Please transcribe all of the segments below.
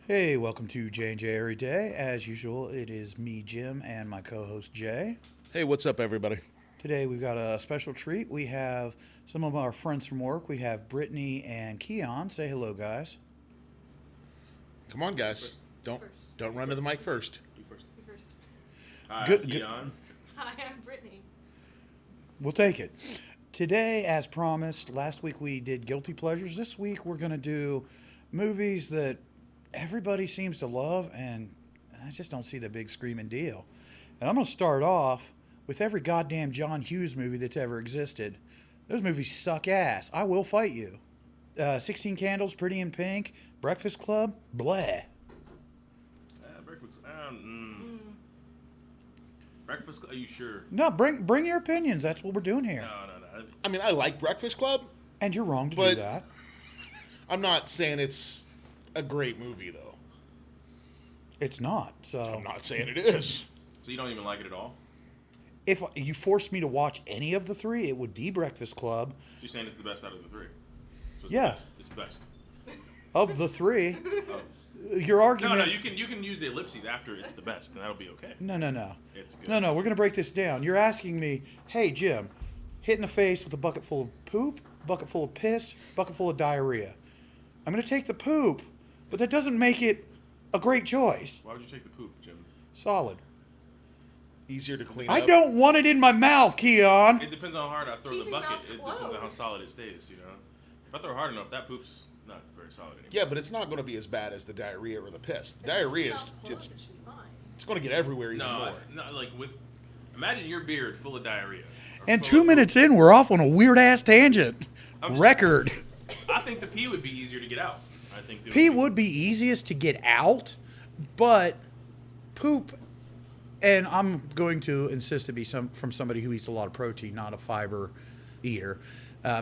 Hey, welcome to J&J Every Day. As usual, it is me, Jim, and my co-host, Jay. Hey, what's up, everybody? Today, we've got a special treat. We have some of our friends from work. We have Brittany and Keon. Say hello, guys. Come on, guys. Don't run to the mic first. You first. You first. Hi, Good- I'm good- Keon. Hi, I'm Brittany. We'll take it. Today, as promised, last week we did Guilty Pleasures. This week, we're going to do movies that everybody seems to love, and I just don't see the big screaming deal. And I'm going to start off with every goddamn John Hughes movie that's ever existed. Those movies suck ass. I will fight you. 16 Candles, Pretty in Pink, Breakfast Club, bleh. Breakfast. Breakfast. Are you sure? No, bring your opinions. That's what we're doing here. No. I mean, I like Breakfast Club. And you're wrong to do But- that. I'm not saying it's a great movie, though. It's not. So I'm not saying it is. So you don't even like it at all? if you forced me to watch any of the three, it would be Breakfast Club. So you're saying it's the best out of the three? So it's Yeah. The best. It's the best. Of the three, Oh. your argument... No. You can use the ellipses after it's the best, and that'll be okay. No. It's good. No, we're going to break this down. You're asking me, hey, Jim, hit in the face with a bucket full of poop, bucket full of piss, bucket full of diarrhea. I'm going to take the poop, but that doesn't make it a great choice. Why would you take the poop, Jim? Solid. Easier to clean I up. don't want it in my mouth, Keon. It depends on how hard I Just throw the keep your bucket. mouth It depends on how closed. solid it stays. You know, if I throw hard enough, that poop's not very solid anymore. Yeah, but it's not going to be as bad as the diarrhea or the piss. The diarrhea is It should be fine. it's going to get everywhere even No, more. like with. Imagine your beard full of diarrhea. Or And full 2 of- minutes in, we're off on a weird-ass tangent. I'm just- Record. I think the pee would be easier to get out. I think the Pee would be easiest to get out, but poop, and I'm going to insist it be from somebody who eats a lot of protein, not a fiber eater,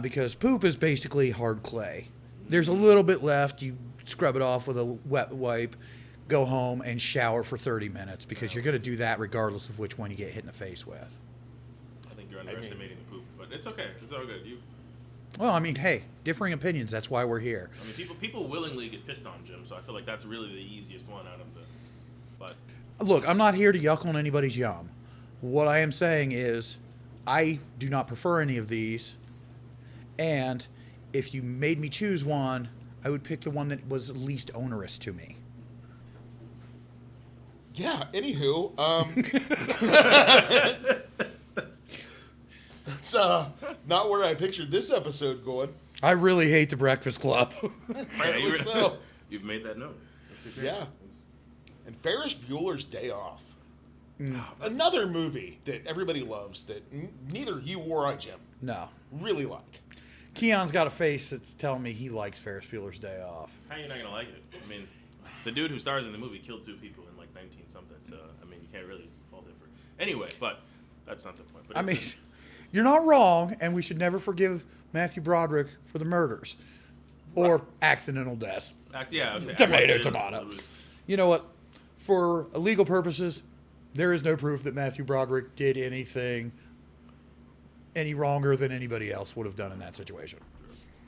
because poop is basically hard clay. There's a little bit left. You scrub it off with a wet wipe, go home, and shower for 30 minutes because you're going to do that regardless of which one you get hit in the face with. I think you're underestimating the poop, but it's okay. It's all good. Well, I mean, hey, differing opinions. That's why we're here. I mean, people willingly get pissed on, Jim. So I feel like that's really the easiest one out of the. But Look, I'm not here to yuck on anybody's yum. What I am saying is, I do not prefer any of these. And if you made me choose one, I would pick the one that was least onerous to me. Yeah, anywho, that's not where I pictured this episode going. I really hate the Breakfast Club. Apparently so. you've made that known. That's okay. Yeah. That's- And Ferris Bueller's Day Off. that's- Another movie that everybody loves that neither you or I, Jim, No. really like. Keon's got a face that's telling me he likes Ferris Bueller's Day Off. How are you not gonna like it? I mean, the dude who stars in the movie killed 2 people in like 19 something. So I mean, you can't really fault it for. Anyway, but that's not the point. But I it's- mean, you're not wrong, and we should never forgive Matthew Broderick for the murders or accidental deaths. yeah. I would say Tomato, accidental tomato. was- You know what? For legal purposes, there is no proof that Matthew Broderick did anything any wronger than anybody else would have done in that situation.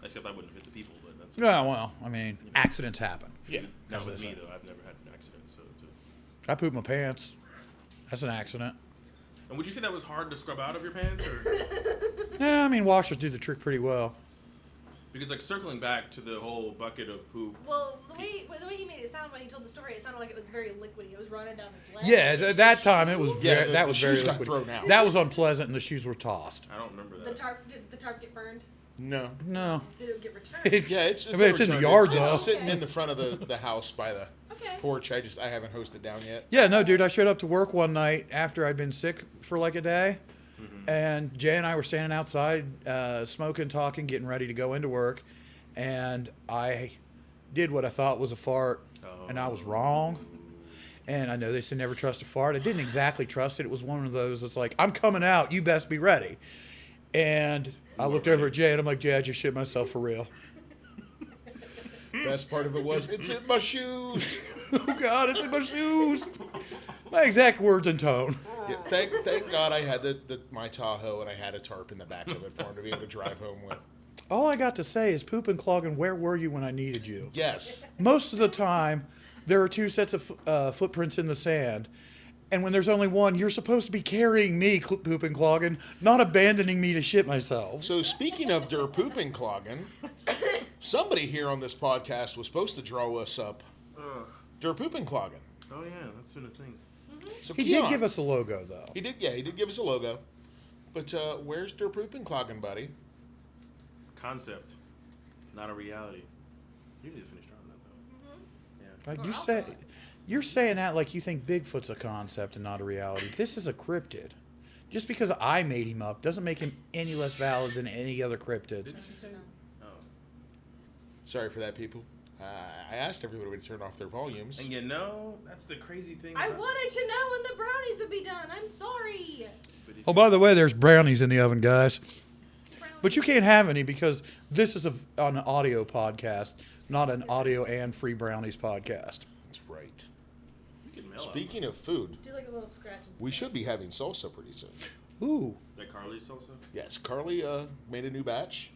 Except I wouldn't have hit the people, but that's. Yeah, well, I mean, accidents happen. Yeah. Not That's with what I me said. though. I've never had an accident, so it's a. I pooped my pants. That's an accident. And would you say that was hard to scrub out of your pants, or Yeah, I mean, washers do the trick pretty well. because like circling back to the whole bucket of poop? Well, the way he made it sound when he told the story, it sounded like it was very liquidy. It was running down his leg. Yeah, that time it was Yeah, very, the- that the was very shoes got liquid. thrown out. That was unpleasant, and the shoes were tossed. I don't remember The that. tarp did the tarp get burned? No. No, Did it get returned? it's, Yeah, it's I mean, it's in the returned. yard It's though. sitting in the front of the house by the Okay. porch. I haven't hosted down yet. Yeah, no, dude. I showed up to work one night after I'd been sick for like a day, and Jay and I were standing outside, smoking, talking, getting ready to go into work, and I did what I thought was a fart, and I was wrong. And I know they said never trust a fart. I didn't exactly trust it. It was one of those that's like, I'm coming out. You best be ready. And I looked over at Jay, and I'm like, Jay, I just shit myself for real. Best part of it was it's in my shoes. Oh, God, it's in my shoes. My exact words and tone. Yeah, thank God I had my Tahoe and I had a tarp in the back of it for him to be able to drive home with. All I got to say is poop and clogging, where were you when I needed you? Yes. Most of the time, there are two sets of footprints in the sand. And when there's only one, you're supposed to be carrying me, pooping clogging, not abandoning me to shit myself. So speaking of Der Pooping Cloggin, somebody here on this podcast was supposed to draw us up Der Pooping Cloggin. Oh yeah, that's been a thing. So He Keon, did give us a logo, though. He did give us a logo. But where's Der Pooping Cloggin, buddy? Concept, not a reality. You need to finish drawing that though. Yeah. Like you say, you're saying that like you think Bigfoot's a concept and not a reality. This is a cryptid. Just because I made him up doesn't make him any less valid than any other cryptids. Did you say? Oh. Sorry for that, people. I asked everybody to turn off their volumes. And you know, that's the crazy thing. I about- wanted to know when the brownies would be done. I'm sorry. But if Oh, by the way, there's brownies in the oven, guys. But you can't have any because this is an audio podcast, not an audio and free brownies podcast. That's right. you can mail Speaking of food, Do like a little scratch and we sniff. should be having salsa pretty soon. Ooh. that Carly's salsa. Yes, Carly made a new batch,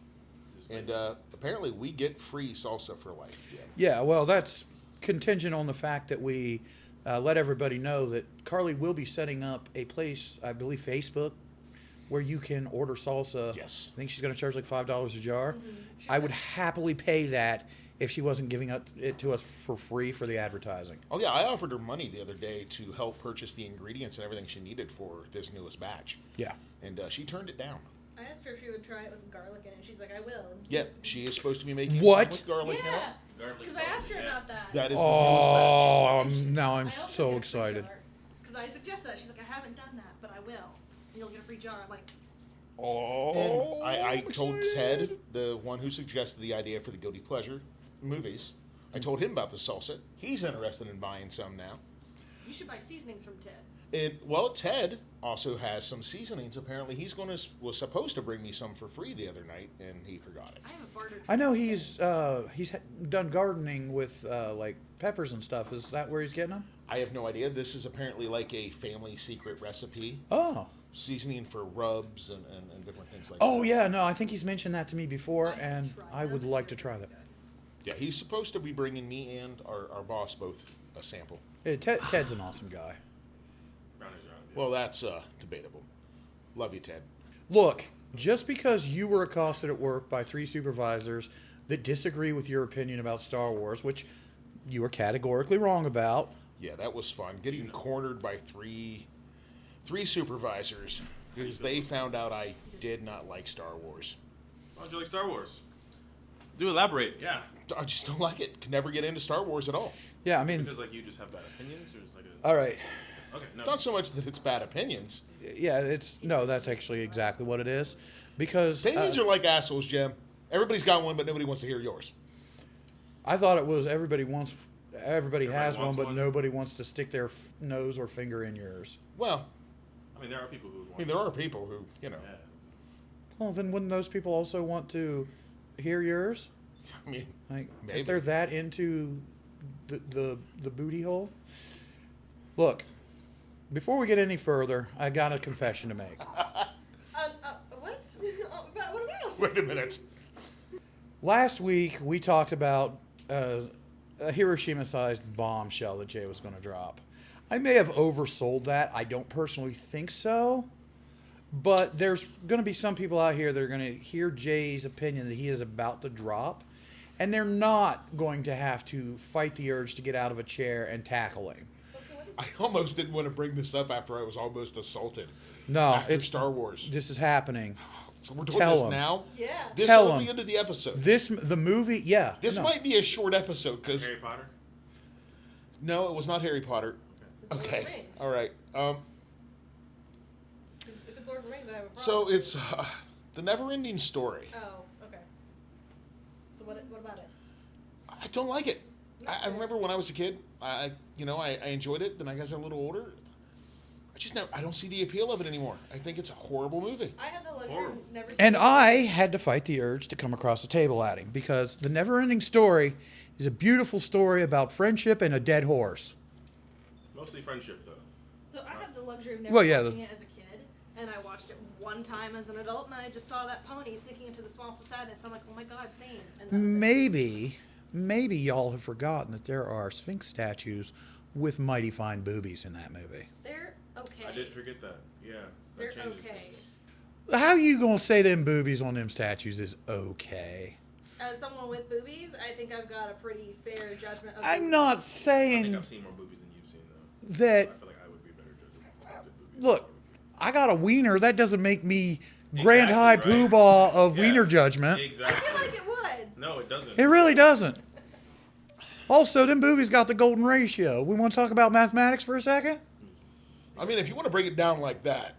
Is this and spicy? apparently we get free salsa for life. Yeah. Yeah, well, that's contingent on the fact that we let everybody know that Carly will be setting up a place, I believe Facebook, where you can order salsa. Yes. I think she's going to charge like $5 a jar. She I said- would happily pay that if she wasn't giving it to us for free for the advertising. Oh yeah, I offered her money the other day to help purchase the ingredients and everything she needed for this newest batch, Yeah. and she turned it down. I asked her if she would try it with garlic in it. She's like, I will. Yep, she is supposed to be making What? some with garlic in it. Yeah. Garlic Because I salsa, asked her yeah. about that. That is the newest batch. Oh, now I'm so excited. Because I suggested that. She's like, I haven't done that, but I will. You'll get a free jar. I'm like, Oh. And I I'm told excited. Ted, the one who suggested the idea for the Guilty Pleasure movies, I told him about the salsa. He's interested in buying some now. you should buy seasonings from Ted. And well, Ted also has some seasonings. Apparently, was supposed to bring me some for free the other night, and he forgot it. I have a barter. I know he's done gardening with like peppers and stuff. Is that where he's getting them? I have no idea. This is apparently like a family secret recipe, Oh. seasoning for rubs and different things like Oh that. yeah, no, I think he's mentioned that to me before, I haven't and tried I would them. like to try that. Yeah, he's supposed to be bringing me and our boss both a sample. Yeah, Ted's an awesome guy. Brownies are out. Yeah. Well, that's debatable. Love you, Ted. Look, just because you were accosted at work by 3 supervisors that disagree with your opinion about Star Wars, which you were categorically wrong about, Yeah, that was fun. Getting cornered by three supervisors because they found out I did not like Star Wars. Why don't you like Star Wars? Do elaborate. Yeah. I just don't like it. Could never get into Star Wars at all. yeah, I mean, Because like you just have bad opinions, or it's like a. all right, Okay. No. Not so much that it's bad opinions. yeah, that's actually exactly what it is, because Opinions are like assholes, Jim. Everybody's got one, but nobody wants to hear yours. I thought it was everybody has Everybody one, wants but one. nobody wants to stick their nose or finger in yours. Well, I mean, there are people who. Want I mean, there are people who, you know, Yeah. Well, then wouldn't those people also want to hear yours? I mean, Like, Maybe. if they're that into the booty hole. Look, before we get any further, I got a confession to make. What? What about? wait a minute. Last week we talked about a Hiroshima-sized bombshell that Jay was going to drop. I may have oversold that. I don't personally think so. But there's going to be some people out here that are going to hear Jay's opinion that he is about to drop, and they're not going to have to fight the urge to get out of a chair and tackle him. Okay, what is I almost didn't want to bring this up after I was almost assaulted. No, after it's Star Wars. This is happening. So we're doing tell this 'em. now. Yeah. This Tell will 'em. be into the episode. The movie, yeah. This no. might be a short episode because Harry Potter. no, it was not Harry Potter. It's Lord of Okay, the Rings. all right. 'Cause if it's Lord of the Rings, I have a problem. So it's the never-ending story. Oh, okay. So what about it? I don't like it. That's I fair. remember when I was a kid. I enjoyed it. Then I got a little older. I don't see the appeal of it anymore. I think it's a horrible movie. I had the luxury Horrible. of never. And seeing I had to fight the urge to come across the table at him because the never-ending story is a beautiful story about friendship and a dead horse. Mostly friendship, though. So I had the luxury of never Well, yeah, watching it as a kid, and I watched it one time as an adult, and I just saw that pony sinking into the swamp of sadness. I'm like, oh my god, same. And that was it. Maybe maybe y'all have forgotten that there are Sphinx statues with mighty fine boobies in that movie. They're okay. I did forget that. Yeah. They're That changes okay. things. How you gonna say them boobies on them statues is okay? As someone with boobies, I think I've got a pretty fair judgment of I'm boobies. not I think saying I've seen more boobies than you've seen, though. that. I feel like I would be a better judge of good boobies. Look, I got a wiener. That doesn't make me grand high Exactly, right. poobah of Yeah. wiener judgment. I Exactly. feel like it would. No, it doesn't. It really doesn't. Also, them boobies got the golden ratio. We want to talk about mathematics for a second? I mean, if you want to break it down like that,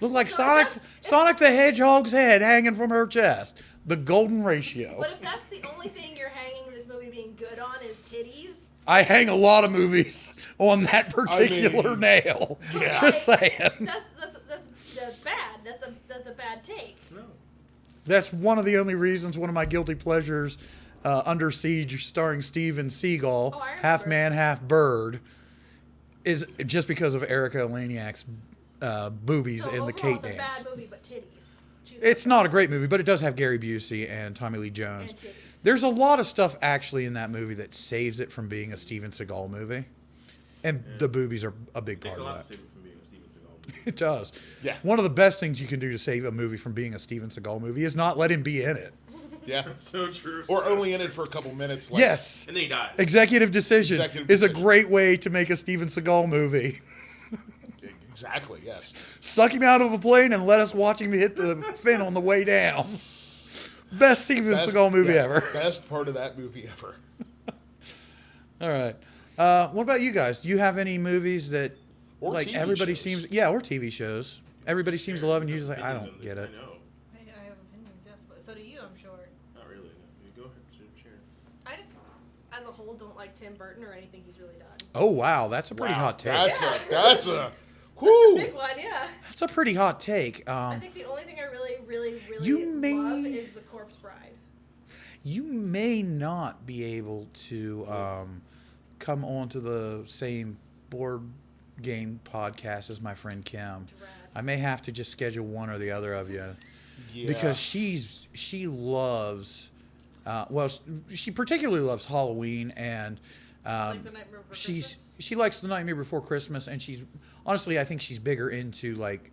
Look like No, Sonic the Hedgehog's head hanging from her chest. The golden ratio. But if that's the only thing you're hanging this movie being good on is titties, I hang a lot of movies on that particular mean, nail. yeah. Just saying. that's bad. That's a bad take. No. That's one of the only reasons one of my guilty pleasures, Under Siege, starring Steven Seagal, Oh, I half remember. man, half bird, is just because of Erica Laniak's boobies So in the overall, Kate it's a dance. bad movie, but titties. Choose It's one. not a great movie, but it does have Gary Busey and Tommy Lee Jones. And titties. There's a lot of stuff actually in that movie that saves it from being a Steven Seagal movie. And the boobies are a big It takes part a of lot to that. save it from being a Steven Seagal movie. It does. Yeah. One of the best things you can do to save a movie from being a Steven Seagal movie is not let him be in it. yeah, That's so true. or only in it for a couple minutes. Like, Yes. And then he dies. Executive decision Executive is a decision. great way to make a Steven Seagal movie. exactly. Yes. Suck him out of a plane and let us watch him hit the fin on the way down. Best Steven Seagal movie yeah, ever. Best part of that movie ever. All right. What about you guys? Do you have any movies that Or like TV everybody shows. seems or TV shows? Everybody seems to love and you're just like, I Opinions don't on get this, it. I know. I have opinions, yes, but so do you, I'm sure. Not really. No. You go ahead. Share. I just, as a whole, don't like Tim Burton or anything he's really done. Oh wow, that's a pretty Wow, hot take. That's a. Whoo. Big one, yeah. That's a pretty hot take. I think the only thing I really, really, really You may- love is The Corpse Bride. You may not be able to come onto the same board game podcast as my friend Kim. Dread. I may have to just schedule one or the other of you Yeah. because she loves, she particularly loves Halloween and Like The Nightmare Before Christmas? she likes The Nightmare Before Christmas and she's honestly I think she's bigger into like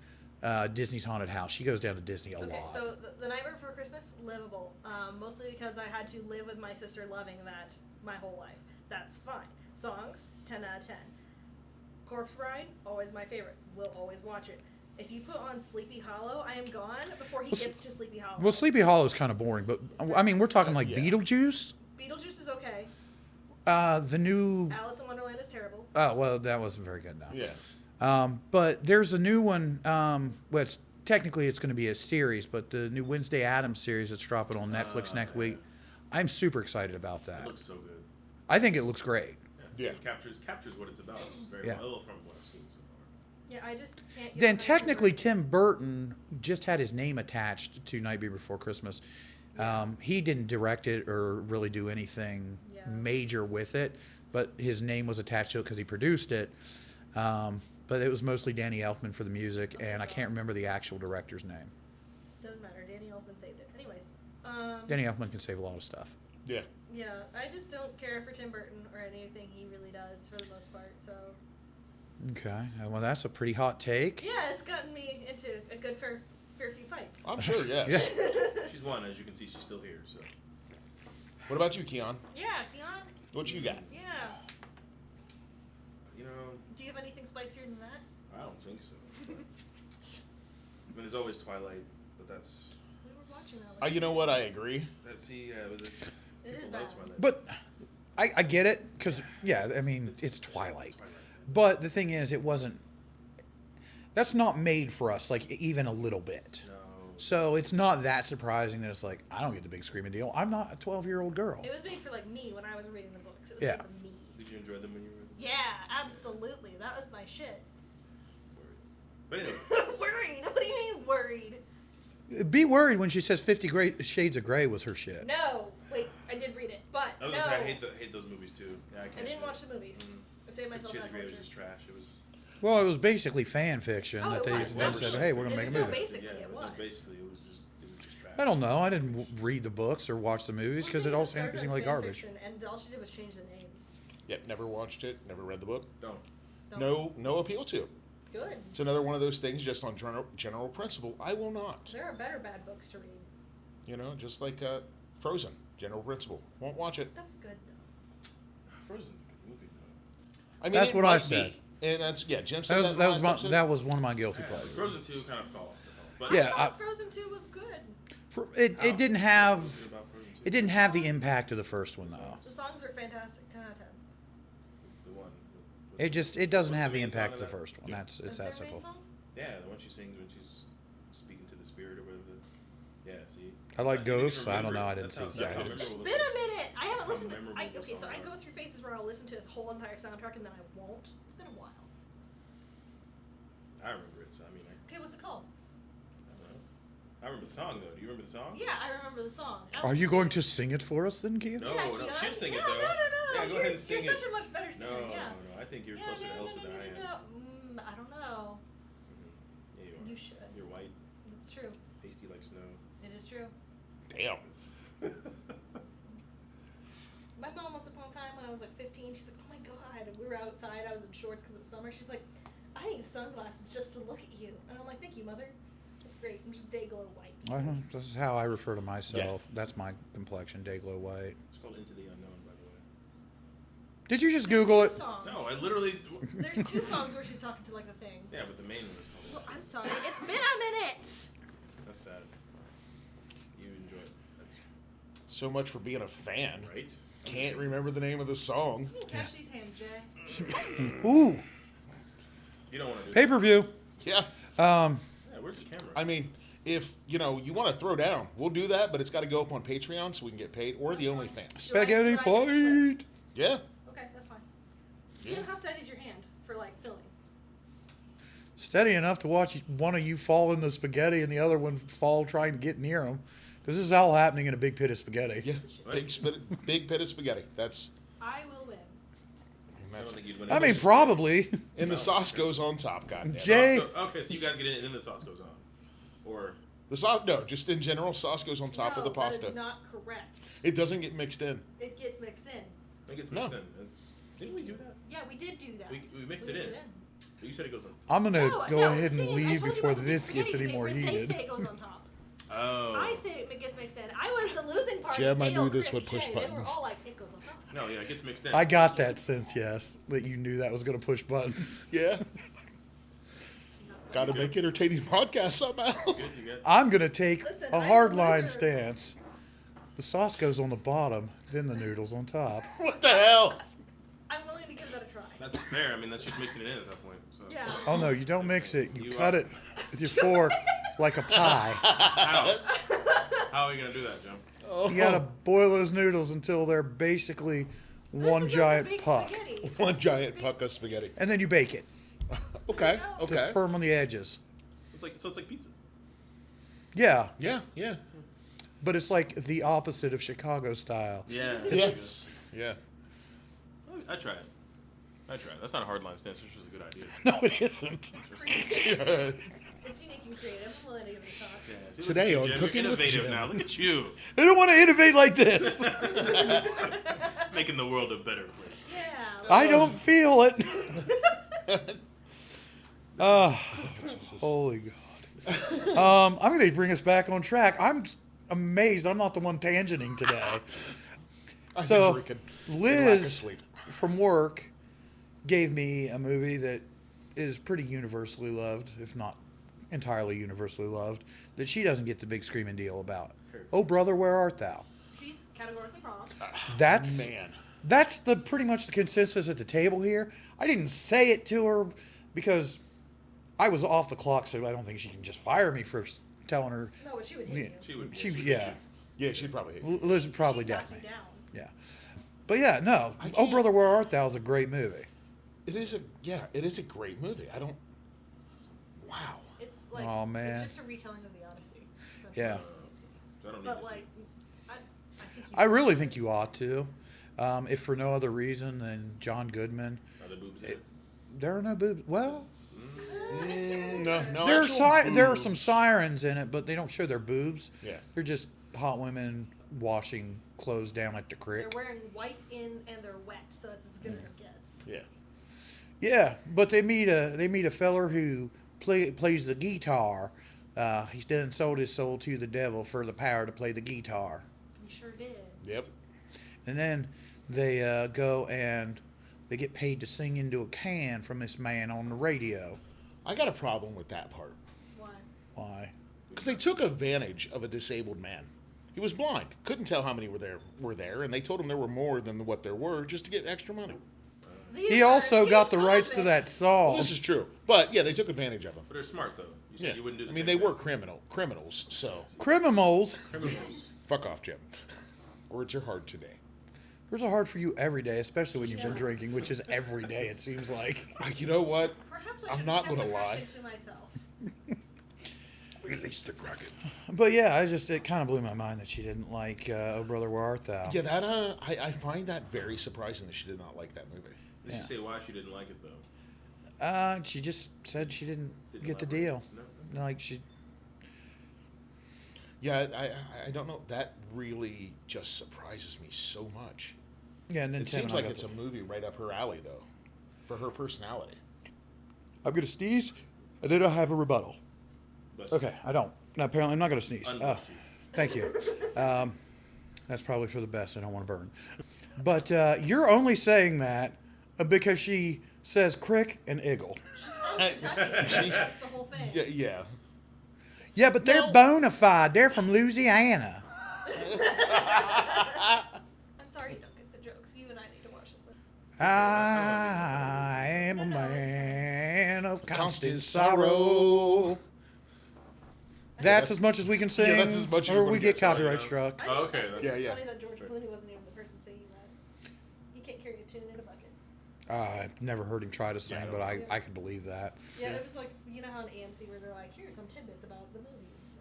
Disney's Haunted House. She goes down to Disney a Okay, lot. so the Nightmare Before Christmas, livable. Mostly because I had to live with my sister loving that my whole life. That's fine. Songs, 10 out of 10. Corpse Bride, always my favorite. Will always watch it. If you put on Sleepy Hollow, I am gone before he gets to Sleepy Hollow. Well, Sleepy Hollow is kind of boring, but I mean we're talking like Yeah. Beetlejuice. Beetlejuice is okay. The new. Alice in Wonderland is terrible. Oh well, that wasn't very good. Now. Yeah. But there's a new one. Well, it's technically it's going to be a series, but the new Wednesday Addams series that's dropping on Netflix next yeah. week. I'm super excited about It that. looks so good. I think it looks great. Yeah. It captures what it's about very Yeah. well from what I've seen so far. Yeah, I just can't. get Then behind technically, Tim Tim Burton just had his name attached to Nightmare Before Christmas. He didn't direct it or really do anything Yeah. major with it, but his name was attached to it because he produced it. But it was mostly Danny Elfman for the music, and I can't remember the actual director's name. Doesn't matter. Danny Elfman saved it. Anyways. Danny Elfman can save a lot of stuff. Yeah. Yeah, I just don't care for Tim Burton or anything he really does for the most part. So Okay, well that's a pretty hot take. yeah, it's gotten me into a good fair few fights. I'm sure. Yeah. Yeah. She's won, as you can see, she's still here. So What about you, Keon? Yeah, Keon. What you got? Yeah. you know, Do you have anything spicier than that? I don't think so. I mean, there's always Twilight, but that's We were watching that. You know what? I agree. It is people bad. love Twilight. But I get it because yeah, I mean it's Twilight. But the thing is, it wasn't. That's not made for us, like even a little bit. No. So it's not that surprising that it's like I don't get the big screaming deal. I'm not a 12-year-old girl. It was made for like me when I was reading the books. It was Yeah. made for me. Did you enjoy them when you were Yeah, absolutely. That was my shit. worried? But anyway, Worried? What do you mean worried? Be worried when she says 50 Shades of Grey was her shit. No. Wait, I did read it, but I was no. gonna say I hate those movies too. Yeah, I I can't. didn't watch the movies. I saved myself Shades that of Grey was torture. just trash. It was. Well, it was basically fan fiction Oh, that it they was. then said, "Hey, we're gonna make a There's no movie." Basically, yeah, it no, was. basically, it was just trash. I don't know. I didn't read the books or watch the movies because it all seemed like garbage. Fiction, and all she did was change the names. Yep, never watched it, never read the book. Don't. No appeal to. Good. It's another one of those things just on general principle. I will not. There are better bad books to read. You know, just like Frozen, general principle. Won't watch it. That's good though. Frozen's a good movie, though. I mean, That's it what I might said. be. And that's, yeah, Jim said That that. was last episode. that was one of my guilty pleasures. Frozen 2 kind of fell off the phone. But Yeah, I thought Frozen 2 was good. It didn't have What was it about Frozen 2? it didn't have the impact of the first one though. The songs are fantastic. 10 out of 10. The one. It doesn't What's have the main song impact of of the that? first one. Yeah. It's Is that there a main simple. song? Yeah, the one she sings when she's speaking to the spirit or whatever. Yeah, see. I like You didn't Ghosts. I don't remember know. it. I didn't That's see how- Ghosts. that's how It's memorable been the a minute. I haven't how listened to. memorable Okay, the so I song go was. through phases where I'll listen to the whole entire soundtrack and then I won't. It's been a while. I remember it, so I mean, Okay, what's it called? I don't know. I remember the song though. Do you remember the song? Yeah, I remember the song. Are you going to sing it for us then, Kia? No, Yeah, no, Keon. she'll sing no, it though. No, no, no. Yeah, go you're, ahead and sing you're it. such a much better singer. No, yeah. no, no. I think you're Yeah, closer to Elsa than I am. I don't know. Yeah, you are. You should. You're white, It's true. pasty like snow. It is true. Damn. My mom, once upon a time, when I was like 15, she's like, "Oh my god!" And we were outside. I was in shorts because it was summer. She's like, "I need sunglasses just to look at you." And I'm like, "Thank you, mother. That's great. I'm just day glow white." This is how I refer to myself. That's my complexion, day glow white. It's called Into the Unknown, by the way. Did you just There's Google two it? songs. No, I literally. There's two songs where she's talking to like the thing. Yeah, but the main one is Well, called. I'm sorry. It's been a minute. That's sad. You enjoy it. That's So much for being a fan. right. Can't remember the name of the song. You can catch these hands, Jay. Ooh, You don't want to do pay per view. Yeah. Yeah, where's the camera? I mean, if you want to throw down, we'll do that, but it's got to go up on Patreon so we can get paid, or the That's OnlyFans. fine. Spaghetti Do I get split? fight. Yeah. Okay, that's fine. Yeah. How steady is your hand for like filling? Steady enough to watch one of you fall in the spaghetti and the other one fall trying to get near them. Because this is all happening in a big pit of spaghetti. Yeah. What? Big pit of spaghetti. That's. I will win. I don't think you'd win. I it. mean, probably. And the sauce goes on top. Goddamn. Jay- Sauce okay, so you guys get it and then the sauce goes on, or The sauce, no, just in general, sauce goes on top no, of the pasta. that is not correct. It doesn't get mixed in. It gets mixed in. it gets No. mixed in. Didn't we do that? Yeah, we did do that. We mixed it in. But you said it goes on. I'm going to No, go no, ahead the and thing is, I leave told you before about the this gets spaghetti any more they heated. say it goes on top. Oh. I say it gets mixed in. I was the losing party. Jim, I Dale, knew this Chris, would push Jay. They were buttons. all like, it goes on top. No, yeah, it gets mixed in. I got that sense, yes, that you knew that was going to push buttons. Yeah. Got to make entertaining podcasts somehow. Good, you got- I'm going to take Listen, a I'm a hardline loser. stance. The sauce goes on the bottom, then the noodles on top. What the hell? I'm willing to give that a try. That's fair. I mean, that's just mixing it in at that point. So. Yeah. Oh no, you don't mix it. You You cut are- it with your fork like a pie. How? How are you gonna do that, Jim? Oh, You gotta boil those noodles until they're basically This one is like a giant big puck. spaghetti. one This is giant big puck of spaghetti. And then you bake it. Okay. There you Just Okay. firm on the edges. It's like pizza. Yeah, Yeah. Yeah. but it's like the opposite of Chicago style. Yeah. Yes. Yeah. I try it. That's not a hard line stance. It's just a good idea. No, it isn't. It's unique and creative. I'm willing to give it a shot. Yeah, see, look Today at you, on Jim. Cooking You're with innovative Jim. now. Look at you, I don't want to innovate like this. making the world a better place. Yeah. I don't feel it. Oh, holy God. I'm going to bring us back on track. I'm amazed I'm not the one tangenting today. I've So, been drinking. in lack of Liz sleep. from work gave me a movie that is pretty universally loved, if not entirely universally loved, that she doesn't get the big screaming deal about. Oh, brother, where art thou? She's categorically wrong. That's Man. That's the pretty much the consensus at the table here. I didn't say it to her because I was off the clock, so I don't think she can just fire me for telling her. No, but she would hit Yeah. you. She would. She, would yeah, Yeah, she'd probably. Liz would probably She'd doubt knock me. you down. Yeah, but yeah, no. I Oh, can't- brother, where art thou is a great movie. It is a great movie. I don't. Wow. It's like Aw, man. it's just a retelling of the Odyssey. essentially. Yeah, So I don't need But to see like, it. I think you I really think you ought to, if for no other reason than John Goodman. Are the boobs in it? There are no boobs. Well, No, There are actual there are boobs. some sirens in it, but they don't show their boobs. Yeah. They're just hot women washing clothes down at the They're creek. wearing white in and they're wet, so it's as good as it gets. Yeah. Yeah, but they meet a feller who plays the guitar. He's done sold his soul to the devil for the power to play the guitar. You sure did. Yep. And then they go and they get paid to sing into a can from this man on the radio. I got a problem with that part. Why? Why? Because they took advantage of a disabled man. He was blind. Couldn't tell how many were there, and they told him there were more than what there were just to get extra money. He also got the rights to that Well, song. this is true. But, yeah, they took advantage of him. But they're smart though. You said Yeah. you wouldn't do the I mean, same they were thing. criminals, so Criminals. Criminals. fuck off, Jim. Words are hard today. Words are hard for you every day, especially when you've been drinking, which is every day, it seems like. You know what? Perhaps I I'm should not have gonna kept lie. it to myself. Release the Kraken. But yeah, it kind of blew my mind that she didn't like Oh Brother Where Art Thou. Yeah, I find that very surprising that she did not like that movie. Did Yeah. she say why she didn't like it though? She just said she didn't Didn't get the elaborate? deal. No. Like she, Yeah, I don't know. That really just surprises me so much. yeah. And then It Tim seems and I like got it's the- a movie right up her alley, though, for her personality. I'm gonna sneeze, and then I have a rebuttal. Bless you. Okay, I don't. No, apparently, I'm not gonna sneeze. Unbless you. Thank you. That's probably for the best. I don't want to burn. But you're only saying that because she says crick and iggle. She's from Kentucky. That's the whole thing. Yeah. Yeah, but they're No. bona fide. They're from Louisiana. I'm sorry you don't get the jokes. You and I need to watch this movie. I am a man of constant Constant sorrow. sorrow. That's as much as we can sing. that's as much as or we're we gonna get get. copyright Yeah. struck. I Oh, just okay, think that's- it's Yeah, funny yeah. that George Clooney wasn't even the person singing that. You can't carry a tune in a bucket. I've never heard him try to sing, Yeah, I but don't- I could believe that. Yeah, it was like, you know how on AMC where they're like, here's some tidbits about the movie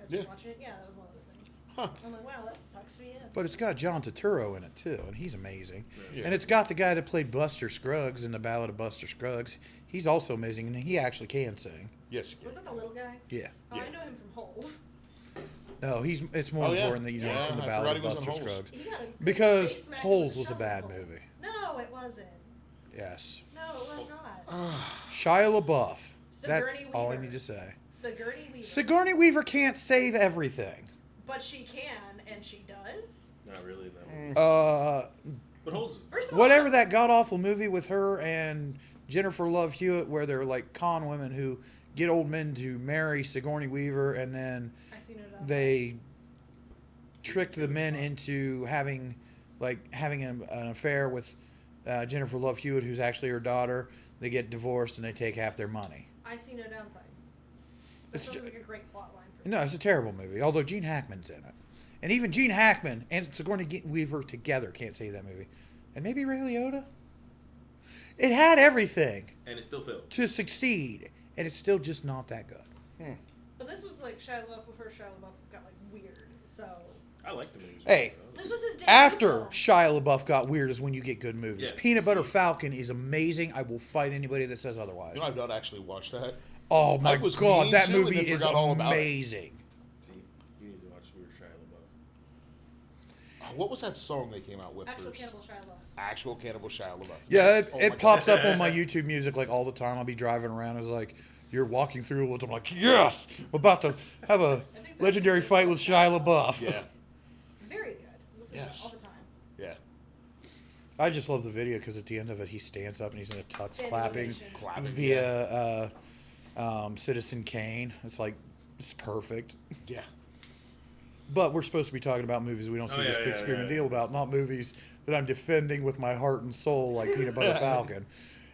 as Yeah. we're watching it? Yeah, that was one of those things. Huh. I'm like, wow, that sucks for you. But it's got John Turturro in it too, and he's amazing. Yeah. And it's got the guy that played Buster Scruggs in the Ballad of Buster Scruggs. He's also amazing, and he actually can sing. Yes. Was that the little guy? Yeah. Oh, Yeah. I know him from Holes. No, it's more Oh, yeah. important that you know him Yeah, from the I Ballad forgot of he was in Buster Holes. Scruggs. He got a Because face smack Holes with was a shovel bad Holes. movie. No, it wasn't. Yes. No, it was not. Shia LaBeouf. Sigourney That's all I Weaver. need to say. Sigourney Weaver. Sigourney Weaver can't save everything. But she can, and she does. Not really. Mm. No. But Holes is First of all, Whatever that god awful movie with her and Jennifer Love Hewitt, where they're like con women who get old men to marry Sigourney Weaver, and then I seen it on they tricked the men into having an affair with Jennifer Love Hewitt, who's actually her daughter. They get divorced and they take half their money. I see no downside. That It's sounds ju- like a great plot line for No, it's a terrible movie. Although Gene Hackman's in it, and even Gene Hackman and Sigourney Weaver together can't save that movie, and maybe Ray Liotta. It had everything and it still failed. to succeed, and it's still just not that good. But this was like Shia LaBeouf before Shia LaBeouf got like weird. So I like the movies. Hey. this was his debut After film. Shia LaBeouf got weird is when you get good movies. Yeah. Peanut Butter Falcon is amazing. I will fight anybody that says otherwise. You know, I've not actually watched that. Oh my I was god, mean that to and movie then is forgot all about it. amazing. See, you need to watch Weird Shia LaBeouf. What was that song they came out with Actual first? Cannibal Shia LaBeouf. Actual Cannibal Shia LaBeouf. Yeah, Yes. Oh my it God. pops up on my YouTube music like all the time. I'll be driving around. It's like you're walking through woods. I'm like, yes, we're about to have a legendary fight with Shia LaBeouf. Yeah. Very good. Listen to Yes. it all the time. Yeah. I just love the video because at the end of it, he stands up and he's in a tux Standing clapping ovation. Clapping. via Citizen Kane. It's like it's perfect. Yeah. But we're supposed to be talking about movies we don't see Oh, this yeah, big yeah, screaming yeah. deal about, not movies that I'm defending with my heart and soul like Peanut Butter Falcon.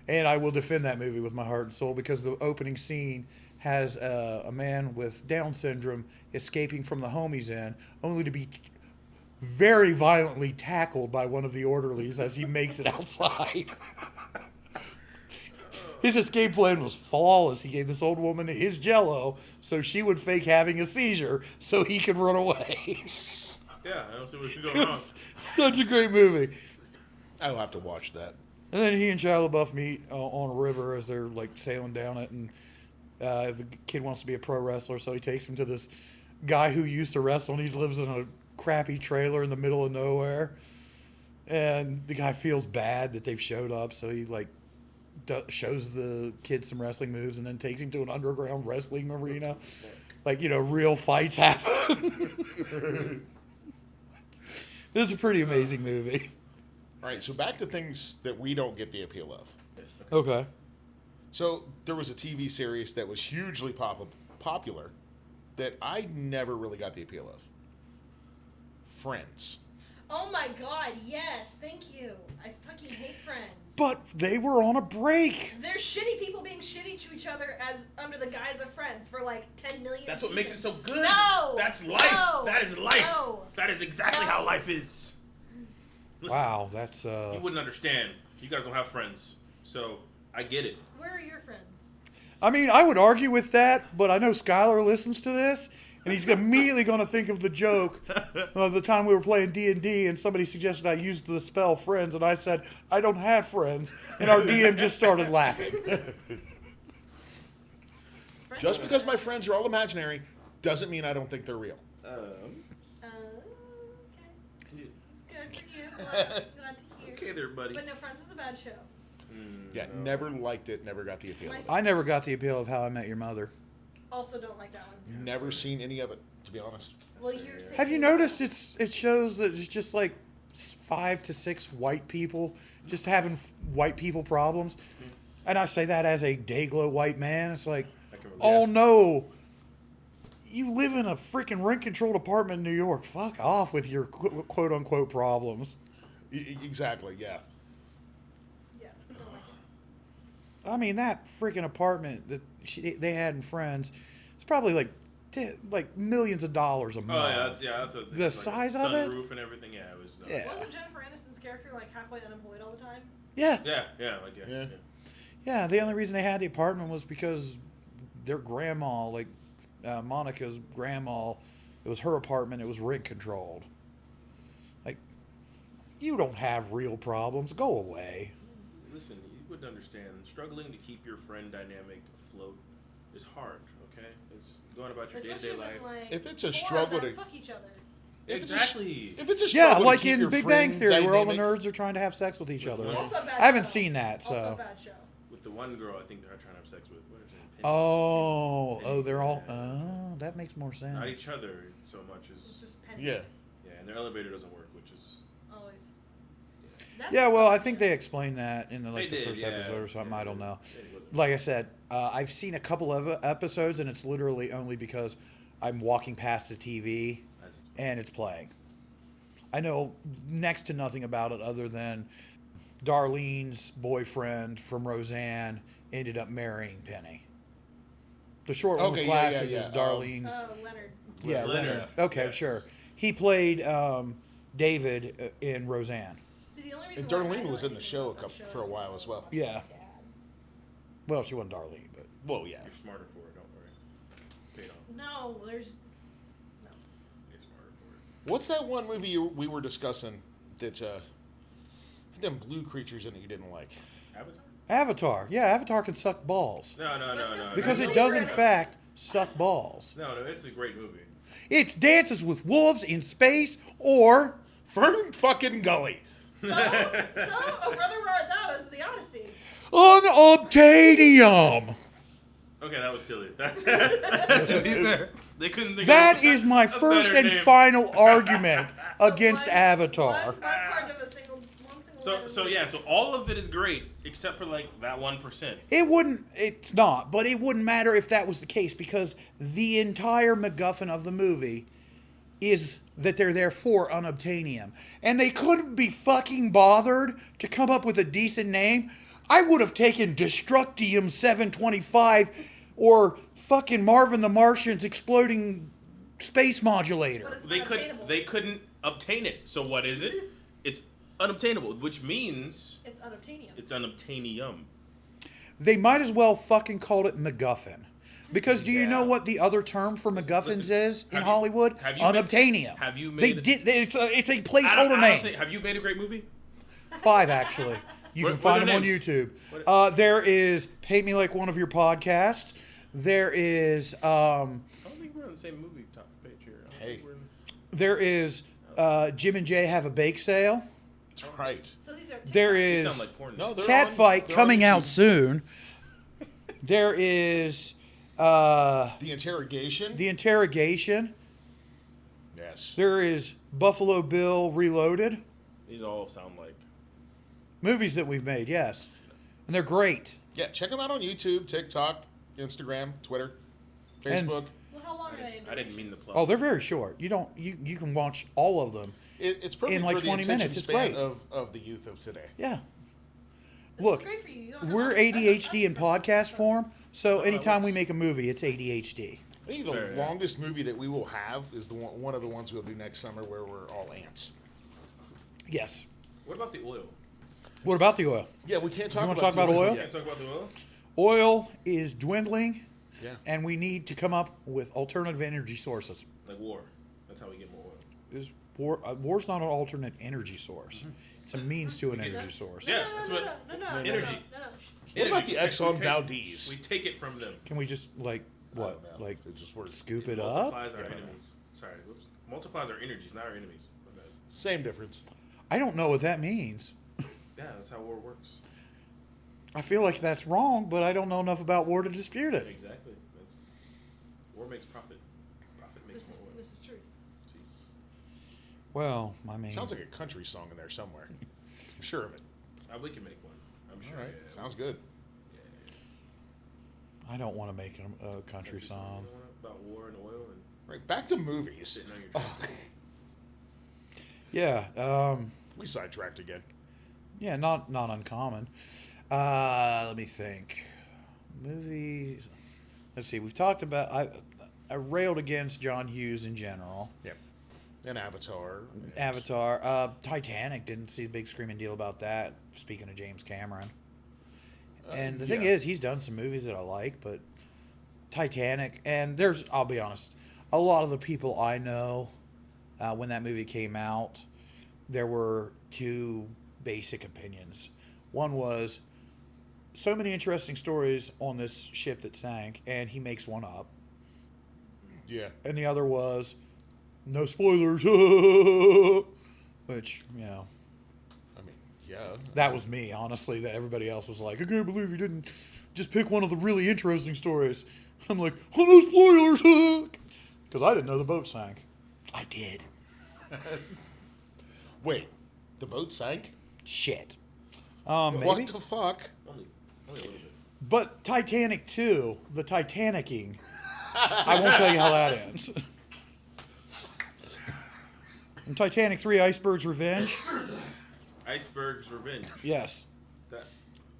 And I will defend that movie with my heart and soul because the opening scene has a man with Down syndrome escaping from the home he's in, only to be very violently tackled by one of the orderlies as he makes it outside. His escape plan was flawless. He gave this old woman his Jell-O so she would fake having a seizure so he could run away. Yeah, I don't see what's going wrong. Such a great movie. I'll have to watch that. And then he and Shia LaBeouf meet on a river as they're like sailing down it, and The kid wants to be a pro wrestler, so he takes him to this guy who used to wrestle, and he lives in a crappy trailer in the middle of nowhere. And the guy feels bad that they've showed up, so he like shows the kid some wrestling moves, and then takes him to an underground wrestling arena. Like, real fights happen. This is a pretty amazing movie. All right, so back to things that we don't get the appeal of. Okay. So there was a TV series that was hugely popular that I never really got the appeal of. Friends. Oh my god, yes, thank you. I fucking hate Friends. But they were on a break. They're shitty people being shitty to each other as under the guise of Friends for like 10 million That's what seasons. makes it so good. No! That's life. No! That is life. No! That is exactly No! how life is. Listen, Wow, that's You wouldn't understand. You guys don't have friends. So, I get it. Where are your friends? I mean, I would argue with that, but I know Skylar listens to this, and he's immediately going to think of the joke of the time we were playing D&D, and somebody suggested I used the spell friends, and I said, I don't have friends, and our DM just started laughing. Friends Just are because better. my friends are all imaginary doesn't mean I don't think they're real. Okay. It's good for you. Glad to hear. Okay there, buddy. But no, Friends is a bad show. Yeah, No. never liked it, never got the appeal of it. I never got the appeal of How I Met Your Mother. Also don't like that one. Never seen any of it, to be honest. Well, you're saying Have you noticed it shows that it's just like 5 to 6 white people just having white people problems? And I say that as a Dayglow white man. It's like, oh no, you live in a freaking rent-controlled apartment in New York. Fuck off with your quote-unquote problems. Exactly, yeah. Yeah, we don't like it. I mean, that freaking apartment that they had in Friends, it's probably like millions of dollars a month. Oh, that's a... The size of it? Sunroof and everything, yeah, it was... Yeah. Wasn't Jennifer Aniston's character like halfway unemployed all the time? Yeah. Yeah. Yeah, the only reason they had the apartment was because their grandma, like Monica's grandma, it was her apartment. It was rent controlled. Like, you don't have real problems. Go away. Listen, you wouldn't understand. Struggling to keep your friend dynamic afloat is hard, okay? It's going about your Especially day-to-day when life. like If it's a four struggle of them to- fuck each other. Exactly. If it's a Yeah, struggle to like keep in your Big Bang friend Theory, where all the dynamic- nerds are trying to have sex with each With other. one- Also a bad I haven't show. seen that, Also so. a bad show. With the one girl I think they're trying to have sex with. What is her name? Penny. Oh, they're all. Oh, that makes more sense. Not each other so much It's as... just Penny. Yeah. Yeah, and their elevator doesn't work, which is... Always. That's Yeah, just well, a I bad think show. they explained that in the They did, first yeah. episode or something. I don't know. Yeah, Like I said, I've seen a couple of episodes, and it's literally only because I'm walking past the TV and it's playing. I know next to nothing about it other than Darlene's boyfriend from Roseanne ended up marrying Penny. The short one with Okay, yeah, glasses yeah. is Darlene's. Oh, Leonard. Yeah, Leonard. Leonard. Okay, Yes. sure. He played David in Roseanne. See, the only reason And why I Darlene know was in the anything show about that show for a is while because as well. Yeah. my dad. Well, she wasn't Darlene, but Well, yeah. You're smarter for it, don't worry. Paid off. No, there's no. You're smarter for it. What's that one movie we were discussing that had them blue creatures in it you didn't like? Avatar? Avatar. Yeah, Avatar can suck balls. No. Because no, it no, does, no, in no. fact, suck balls. No, it's a great movie. It's Dances with Wolves in Space or... Fern fucking Gully. So, oh brother, where art thou is the Odyssey. Unobtainium. Okay, that was silly. They couldn't think That of is my a first better and name. final argument So against one Avatar. part of a single, one single line So of yeah, so all of it is great except for like that 1%. It's not, but it wouldn't matter if that was the case because the entire MacGuffin of the movie is that they're there for unobtainium. And they couldn't be fucking bothered to come up with a decent name. I would have taken Destructium 725 or fucking Marvin the Martian's exploding space modulator. But it's They unobtainable. couldn't obtain it. So what is it? It's unobtainable, which means It's unobtainium. it's unobtainium. They might as well fucking called it MacGuffin. Because do you Yeah. know what the other term for MacGuffins listen, is in have you- Hollywood? have you Unobtainium. have you They made- did. It's a I don't placeholder name. think- have you made a great movie? 5 actually. You What- can what are find them their on names? YouTube. What- There is Paint Me Like One of Your Podcasts. There is I don't think we're on the same movie top page here. I don't Hey. think we're in- there is Jim and Jay have a bake sale. That's right. So these are There These is sound like porn. No, they're Cat on- Fight they're on coming out YouTube. soon. There is The Interrogation. The Interrogation. Yes. There is Buffalo Bill Reloaded. These all sound like. Movies that we've made, yes. And they're great. Yeah, check them out on YouTube, TikTok, Instagram, Twitter, Facebook. Well, how long are they? I didn't mean the plug. Oh, they're very short. You can watch all of them. It's perfect in like for the 20 attention minutes. It's span great. of the youth of today. Yeah. This Look, is great for you. You don't have we're to- ADHD in podcast form, so that anytime we works. make a movie, it's ADHD. I think the Fair, yeah. longest movie that we will have is one of the ones we'll do next summer where we're all ants. Yes. What about the oil? What about the oil? Yeah, we can't talk wanna about talk about the oil? Yeah, talk about the oil. Oil is dwindling, Yeah. and we need to come up with alternative energy sources. Like war. That's how we get more oil. Is war's not an alternate energy source. It's a means to an energy source. Yeah, No, that's no, what- no, no, no, energy. No, no, no. What about the Energy. Exxon We Valdez? We take it from them. Can we just like I what? don't know. Like it just works. scoop it It up? multiplies our Yeah, I know. enemies. Sorry, whoops. Multiplies our energies, not our enemies. My bad. Same difference. I don't know what that means. Yeah, that's how war works. I feel like that's wrong, but I don't know enough about war to dispute it. Exactly. That's war makes profit. Profit makes This is more oil. this is truth. See? Well, I mean, Sounds like a country song in there somewhere. I'm sure of it. We can make one. I'm sure. All right, yeah, sounds good. I don't want to make a country song. about war and oil and Right, back to movies. sitting on your Oh, track. Yeah, we sidetracked again. yeah, not uncommon. Let me think. Movies. Let's see. We've talked about. I railed against John Hughes in general. Yeah. And Avatar. Avatar, Titanic. Didn't see a big screaming deal about that. Speaking of James Cameron. And the thing yeah. is, he's done some movies that I like, but Titanic, and I'll be honest, a lot of the people I know, when that movie came out, there were two basic opinions. One was, so many interesting stories on this ship that sank, and he makes one up. Yeah. And the other was, no spoilers, which, I mean, yeah. that was me, honestly. That everybody else was like, I can't believe you didn't just pick one of the really interesting stories. I'm like, oh, no spoilers, because I didn't know the boat sank. I did. Wait, the boat sank? Shit. Maybe. What the fuck? Only a little bit. But Titanic 2, the Titanicing, I won't tell you how that ends. And Titanic 3, Iceberg's Revenge, Iceberg's Revenge. yes. That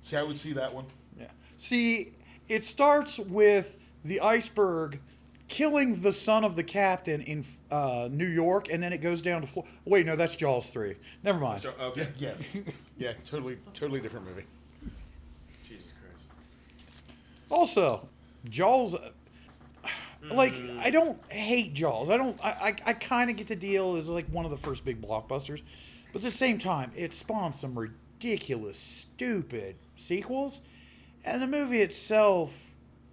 See, I would see that one. Yeah. See, it starts with the iceberg killing the son of the captain in New York, and then it goes down to Florida. Wait, no, that's Jaws 3. Never mind. so, okay. Yeah. Yeah, totally different movie. Jesus Christ. Also, Jaws. Like, I don't hate Jaws. I kind of get the deal as like one of the first big blockbusters, but at the same time, it spawned some ridiculous, stupid sequels, and the movie itself,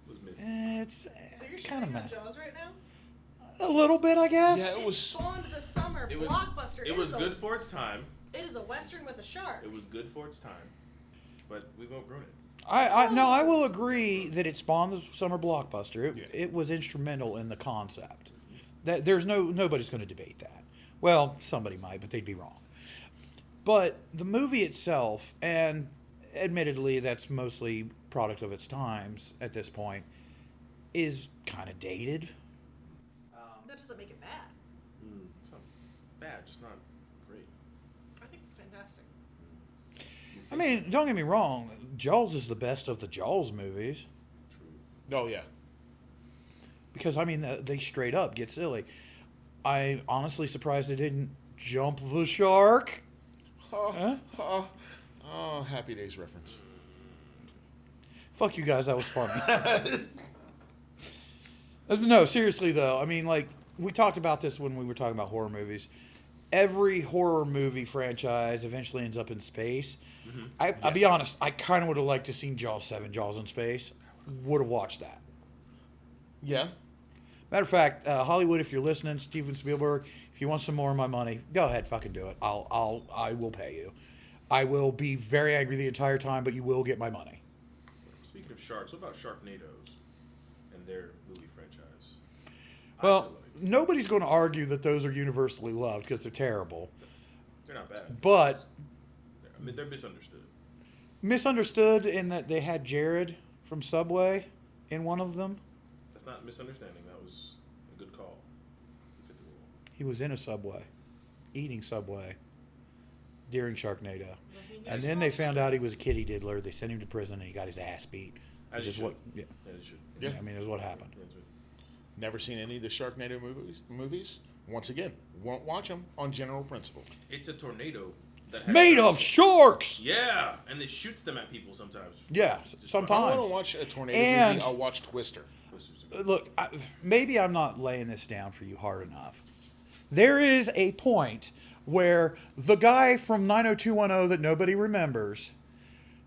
Was mid. it's So you're kind of shitting on meh. Jaws right now? A little bit, I guess. Yeah, it was. Spawned the summer It was blockbuster. It was good for its time. It is a western with a shark. It was good for its time. But we've outgrown it. I will agree that it spawned the summer blockbuster. It, Yeah. it was instrumental in the concept. That there's nobody's going to debate that. Well, somebody might, but they'd be wrong. But the movie itself, and admittedly, that's mostly product of its times at this point, is kind of dated. That doesn't make it bad. It's not bad, just not great. I think it's fantastic. I mean, don't get me wrong. Jaws is the best of the Jaws movies Oh, yeah. because I mean they straight up get silly. I honestly surprised they didn't jump the shark. Oh, Happy Days reference. Fuck you guys, that was funny. No, seriously though, I mean, like, we talked about this when we were talking about horror movies. Every horror movie franchise eventually ends up in space. I'll be honest, I kind of would have liked to seen Jaws 7, Jaws in Space. Would have watched that. Yeah. Matter of fact, Hollywood, if you're listening, Steven Spielberg, if you want some more of my money, go ahead, fucking do it. I will pay you. I will be very angry the entire time, but you will get my money. Speaking of sharks, what about Sharknadoes and their movie franchise? Well, nobody's going to argue that those are universally loved because they're terrible. they're not bad. But I mean, they're misunderstood. misunderstood in that they had Jared from Subway in one of them. That's not misunderstanding. That was a good call. He fit the role. He was in a Subway, eating Subway during Sharknado. And then they found out he was a kitty diddler. They sent him to prison, and he got his ass beat. As Which you is should. what, yeah, Yeah, it should. Yeah. I mean, is what happened. That's right. Never seen any of the Sharknado movies. Once again, won't watch them on general principle. It's a tornado that has Made of sharks. Yeah, and it shoots them at people sometimes. Yeah, If I sometimes. want to watch a tornado And- movie, I'll watch Twister. Look, maybe I'm not laying this down for you hard enough. There is a point where the guy from 90210 that nobody remembers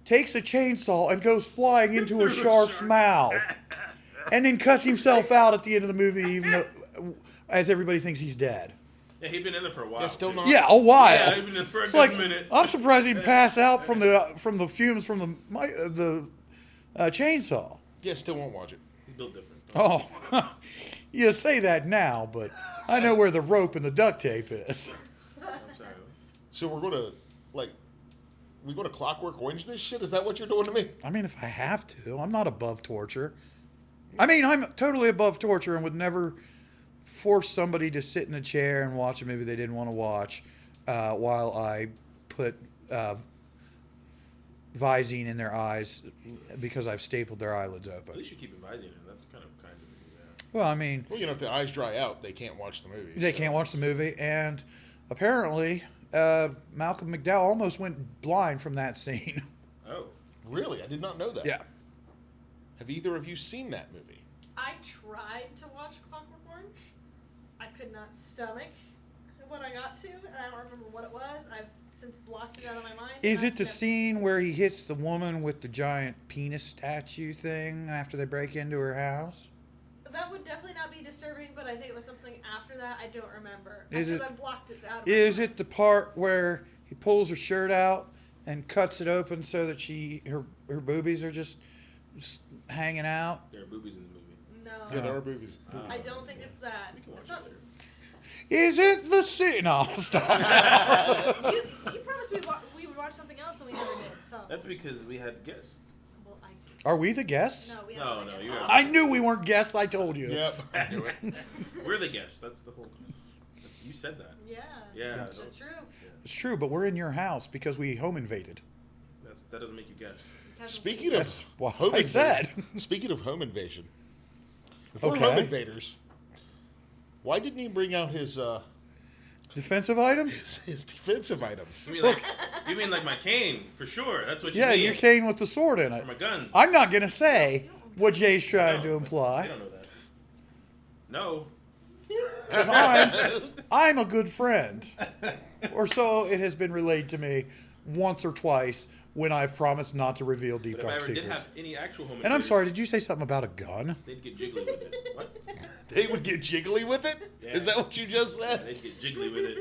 takes a chainsaw and goes flying into a shark's mouth and then cuts himself out at the end of the movie, even though, as everybody thinks he's dead. Yeah, he'd been in there for a while. Yeah, still too. not. Yeah, a while. Yeah, he'd been in for a It's good like minute. I'm surprised he didn't pass out from the fumes from the chainsaw. Yeah, still won't watch it. He's built different. Oh, you say that now, but I know where the rope and the duct tape is. I'm sorry. So we're going to Clockwork Orange this shit? Is that what you're doing to me? I mean, if I have to, I'm not above torture. I mean, I'm totally above torture and would never force somebody to sit in a chair and watch a movie they didn't want to watch while I put Visine in their eyes because I've stapled their eyelids At open. least you keep advising him. That's kind of yeah. Well, I mean, Well, if the eyes dry out, they can't watch the movie. they so- can't watch the movie, and apparently Malcolm McDowell almost went blind from that scene. Oh, Really? I did not know that. Yeah. Have either of you seen that movie? I tried to watch Clockwork Orange. I could not stomach what I got to, and I don't remember what it was. I've since blocked it out of my mind. Is and it the I've never- scene where he hits the woman with the giant penis statue thing after they break into her house? That would definitely not be disturbing, but I think it was something after that. I don't remember. Is Because it- I blocked it out of my Is mind. it the part where he pulls her shirt out and cuts it open so that her boobies are just hanging out? there are boobies in the movie. No. Yeah, there are movies. I don't think it's that. We can watch It's it not, later. Is it the scene? No, stop. you promised we would watch something else and we never did. So, That's because we had guests. well, Are we the guests? no, we No, haven't no, done you it. guys. I knew we weren't guests. I told you. Yep, I knew it. We're the guests. That's the whole. You said that. Yeah. Yeah. Yes. That's true. It's true, but we're in your house because we home invaded. That doesn't make you guess. Speaking of That's what home I said. Speaking of home invasion, if we're Okay. home invaders, why didn't he bring out his Defensive items? his defensive items? You mean like my cane for sure? That's what you Yeah, mean. your cane with the sword in it. Or my guns. I'm not going to say what Jay's trying No, to They imply. don't know that. No. Because I'm a good friend. Or so it has been relayed to me once or twice when I've promised not to reveal deep But if I dark ever did secrets. have any actual home And I'm invaders, sorry, did you say something about a gun? they'd get jiggly with it. What? They would get jiggly with it? Yeah. Is that what you just said? They'd get jiggly with it.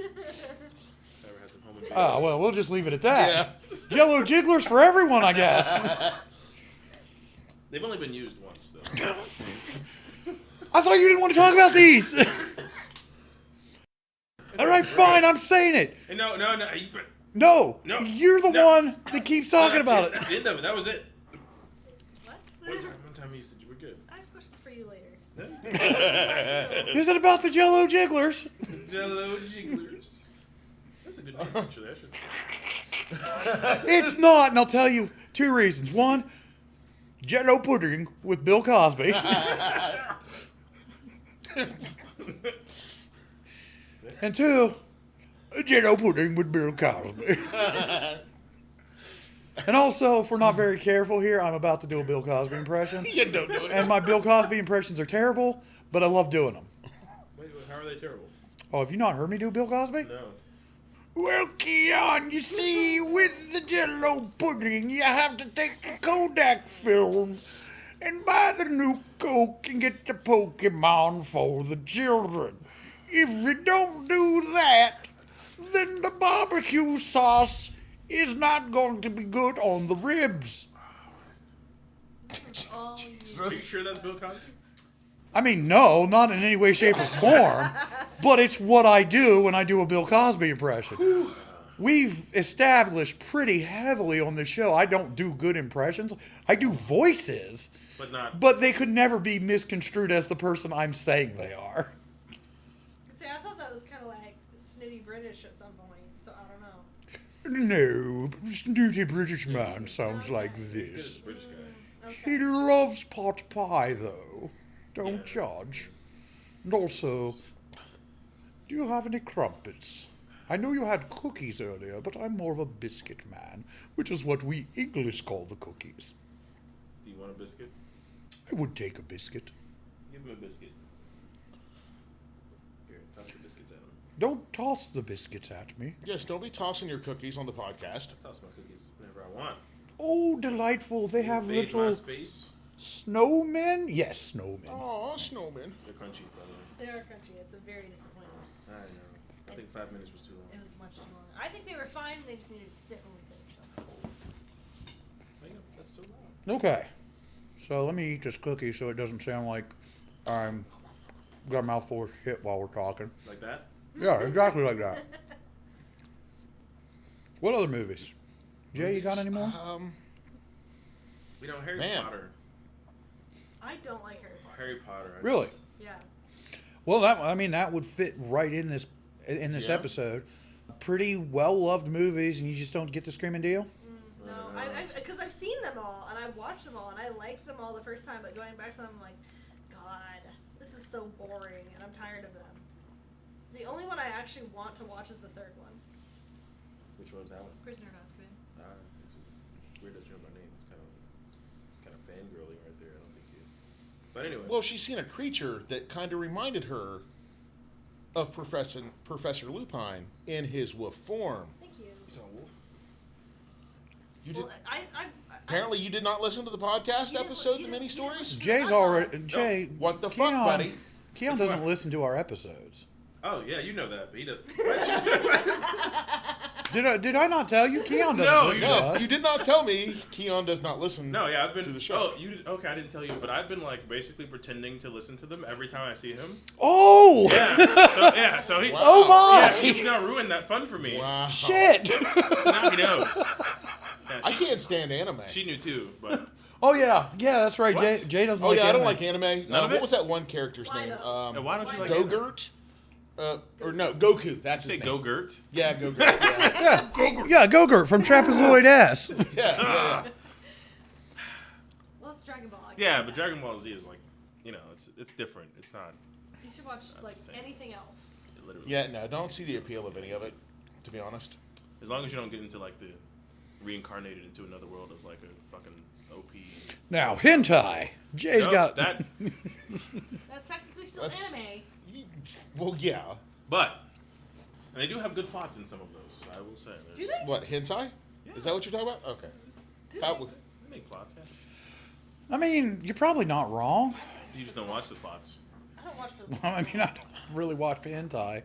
Ever had some home invaders? Oh, well, we'll just leave it at that. Jello jigglers for everyone, I guess. They've only been used once, though. I thought you didn't want to talk about these. All right, fine, I'm saying it. Hey, no. No, No. you're the No. one that keeps talking about it. That's the end of it. That was it. What? One time you said you were good. I have questions for you later. Is it about the Jello jigglers? Jello jigglers. That's a good name, actually. I should. It's not, and I'll tell you 2 reasons. One, Jello pudding with Bill Cosby. And 2, Jello pudding with Bill Cosby. And also, if we're not very careful here, I'm about to do a Bill Cosby impression. You don't do it. And my Bill Cosby impressions are terrible, but I love doing them. Wait, how are they terrible? Oh, have you not heard me do Bill Cosby? No. Well, Keon, you see, with the Jello pudding, you have to take the Kodak film and buy the new Coke and get the Pokemon for the children. If you don't do that, then the barbecue sauce is not going to be good on the ribs. Oh, you- Are you sure that's Bill Cosby? I mean, no, not in any way, shape, or form, but it's what I do when I do a Bill Cosby impression. We've established pretty heavily on the show I don't do good impressions. I do voices, But not. but they could never be misconstrued as the person I'm saying they are. See, I thought that was kind of like snooty British at some point, so I don't know. No, snooty British man sounds like He's a this. British guy. Okay. He loves pot pie, though. Don't judge. And also, do you have any crumpets? I know you had cookies earlier, but I'm more of a biscuit man, which is what we English call the cookies. Do you want a biscuit? I would take a biscuit. Give him a biscuit. Here, toss the biscuits at him. Don't toss the biscuits at me. Yes, don't be tossing your cookies on the podcast. Toss my cookies whenever I want. Oh, delightful. They have Invade my little space. snowmen? Yes, snowmen. Oh, snowman. They're crunchy, by the way. They are crunchy. It's a very disappointing. I know. I think 5 minutes was too long. It was much too long. I think they were fine. They just needed to sit when we finished them. Hang up, that's so loud. Okay. So let me eat this cookie so it doesn't sound like I'm got a mouthful of shit while we're talking. Like that? Yeah, exactly like that. What other movies? Jay, you got any more? You know, Harry Man. Potter. I don't like Harry Potter. Harry Potter. I Really? just- Yeah. Well, that would fit right in this Yeah. episode. Pretty well loved movies, and you just don't get the screaming deal. No, because I've seen them all and I've watched them all and I liked them all the first time, but going back to them, I'm like, God, this is so boring and I'm tired of them. The only one I actually want to watch is the third one, Which one's that one? Prisoner of Azkaban. It's weird that you know my name. It's kind of fangirling right there. I don't think you. But anyway. Well, she's seen a creature that kind of reminded her of Professor Lupin in his wolf form. Thank you. you saw a wolf? You did. Well, Apparently, you did not listen to the podcast You didn't- episode, you the didn't- mini you stories. didn't- Jay's already Jay. What the fuck, Keon- buddy? Keon Which doesn't one? listen to our episodes. Oh yeah, you know that, but he does. Did I not tell you? Keon doesn't No, listen to No, us. you did not tell me Keon does not listen. No, yeah, I've been to the show. Oh, you did, okay? I didn't tell you, but I've been like basically pretending to listen to them every time I see him. Oh! Yeah, so he. Wow. Oh my! Yeah, he's gonna ruin that fun for me. Wow. Shit! So now he knows. Yeah, I can't stand anime. She knew too, but Oh yeah, that's right. What? Jay doesn't Oh like yeah, I don't anime. like anime. None of What it? was that one character's Why name? not? Yeah, why don't you like Gogurt? Or no, Goku. That's say his go name. Gert. Yeah, Gogurt. Yeah, Yeah, Gogurt from Trapezoid S. yeah. Well, it's Dragon Ball. I Yeah, get but that. Dragon Ball Z is like, it's different. It's not You should watch like just saying. anything else. literally. Yeah, no, don't see the appeal of any of it, to be honest. As long as you don't get into like the reincarnated into another world as like a fucking OP. Now hentai. Jay's No, got that. That's technically still That's- anime. Well, yeah. But and they do have good plots in some of those. I will say. Do There's- they? What, hentai? Yeah. Is that what you're talking about? Okay. Do How they? would- They make plots. Yeah. I mean, you're probably not wrong. You just don't watch the plots. I don't watch for the. I mean, I don't really watch hentai.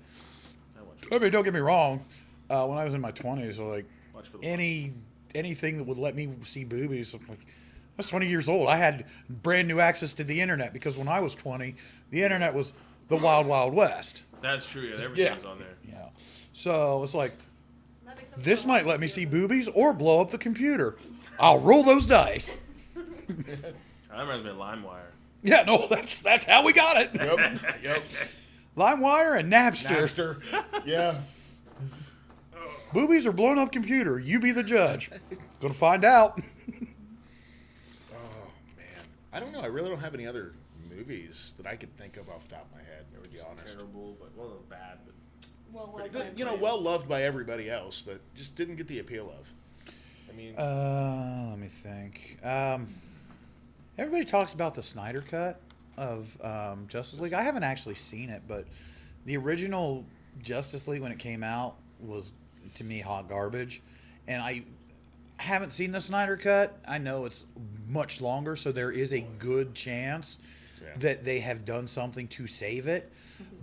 I watch. I mean, don't get me wrong. When I was in my 20s, like Watch for the anything that would let me see boobies, like I was 20 years old. I had brand new access to the internet because when I was 20, the internet was the wild, wild west. That's true. Yeah, everything Yeah. was on there. You know, so it's like That makes sense. this might let me see boobies or blow up the computer. I'll roll those dice. That reminds me of LimeWire. Yeah, no, that's how we got it. Yep. Yep. LimeWire and Napster. Napster. Yeah. Boobies or blown up computer. You be the judge. Gonna find out. Oh, man. I don't know. I really don't have any other movies that I could think of off the top of my head, to be honest. Terrible, but well, bad. But Well, like, You know, well loved by everybody else, but just didn't get the appeal of. I mean, Let me think. Everybody talks about the Snyder Cut of Justice League. I haven't actually seen it, but the original Justice League when it came out was, to me, hot garbage. And haven't seen the Snyder Cut. I know it's much longer, so there is a good chance that they have done something to save it.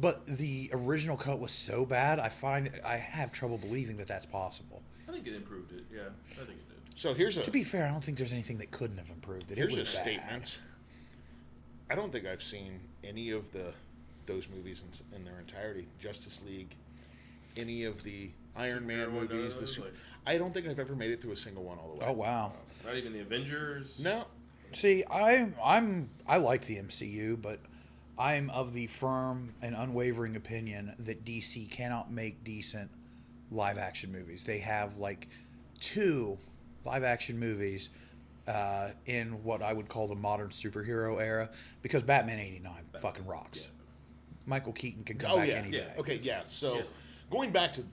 But the original cut was so bad, I have trouble believing that that's possible. I think it improved it. Yeah, I think it did. So here's a To be fair, I don't think there's anything that couldn't have improved it. here's It a was bad. statement. I don't think I've seen any of those movies in their entirety. Justice League, any of the Iron Man Superhero movies. ones, like- I don't think I've ever made it through a single one all the way. Oh wow. Not even the Avengers. No. See, I like the MCU, but I'm of the firm and unwavering opinion that DC cannot make decent live action movies. They have like 2 live action movies in what I would call the modern superhero era, because Batman '89 fucking rocks. Yeah. Michael Keaton can come Oh back yeah. any day. Okay. Yeah. So Yeah. going back to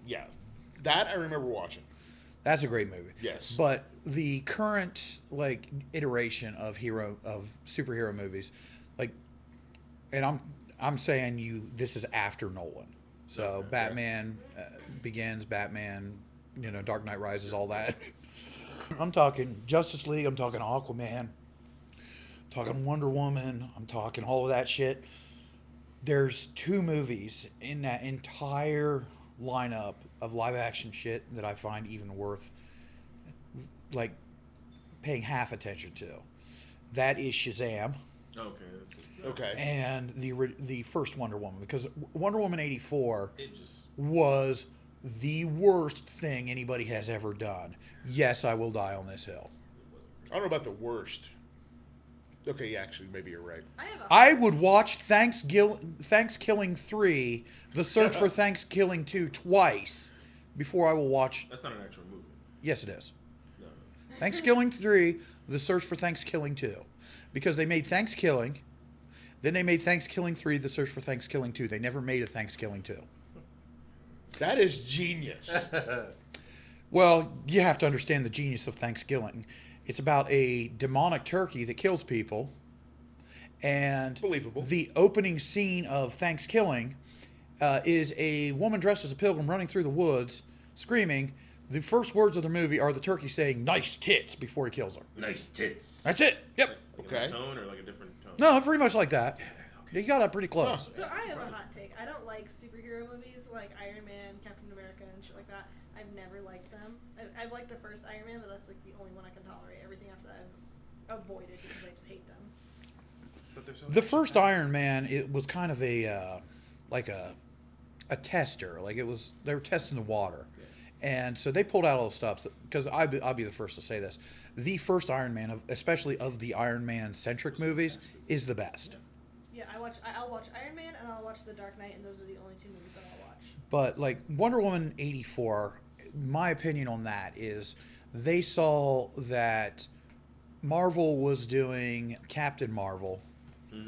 that I remember watching. That's a great movie. Yes. But the current like iteration of superhero movies, like, and I'm saying this is after Nolan. So Okay. Batman Begins, Batman, Dark Knight Rises, all that. I'm talking Justice League. I'm talking Aquaman. I'm talking Wonder Woman. I'm talking all of that shit. There's 2 movies in that entire lineup of live action shit that I find even worth like paying half attention to. That is Shazam Okay. That's it. Okay. and the first Wonder Woman, because Wonder Woman '84 It just. was the worst thing anybody has ever done. Yes, I will die on this hill. I don't know about the worst. Okay, yeah, actually, maybe you're right. I would watch Thanksgiving 3, The Search for Thanksgiving 2 twice before I will watch. That's not an actual movie. Yes, it is. No. Thanksgiving 3, The Search for Thanksgiving 2. Because they made Thanksgiving, then they made Thanksgiving 3, The Search for Thanksgiving 2. They never made a Thanksgiving 2. That is genius. Well, you have to understand the genius of Thanksgiving. It's about a demonic turkey that kills people. And Believable. the opening scene of Thanksgiving is a woman dressed as a pilgrim running through the woods, screaming. The first words of the movie are the turkey saying, "Nice tits," before he kills her. Nice tits. That's it. Yep. Like Okay. a tone or like a different tone. No, pretty much like that. You got that pretty close. So I have a hot take. I don't like superhero movies like Iron Man, Captain America, and shit like that. I've never liked them. I've liked the first Iron Man, but that's like the only one I can tolerate. Everything after that I've avoided because I just hate them. But they're so The first Iron Man, it was kind of a tester. Like they were testing the water. And so they pulled out all the stops, because I'll be the first to say this. The first Iron Man, especially of the Iron Man centric movies, is the best. Yeah, I'll watch Iron Man and I'll watch The Dark Knight, and those are the only 2 movies that I'll watch. But like Wonder Woman '84, my opinion on that is they saw that Marvel was doing Captain Marvel,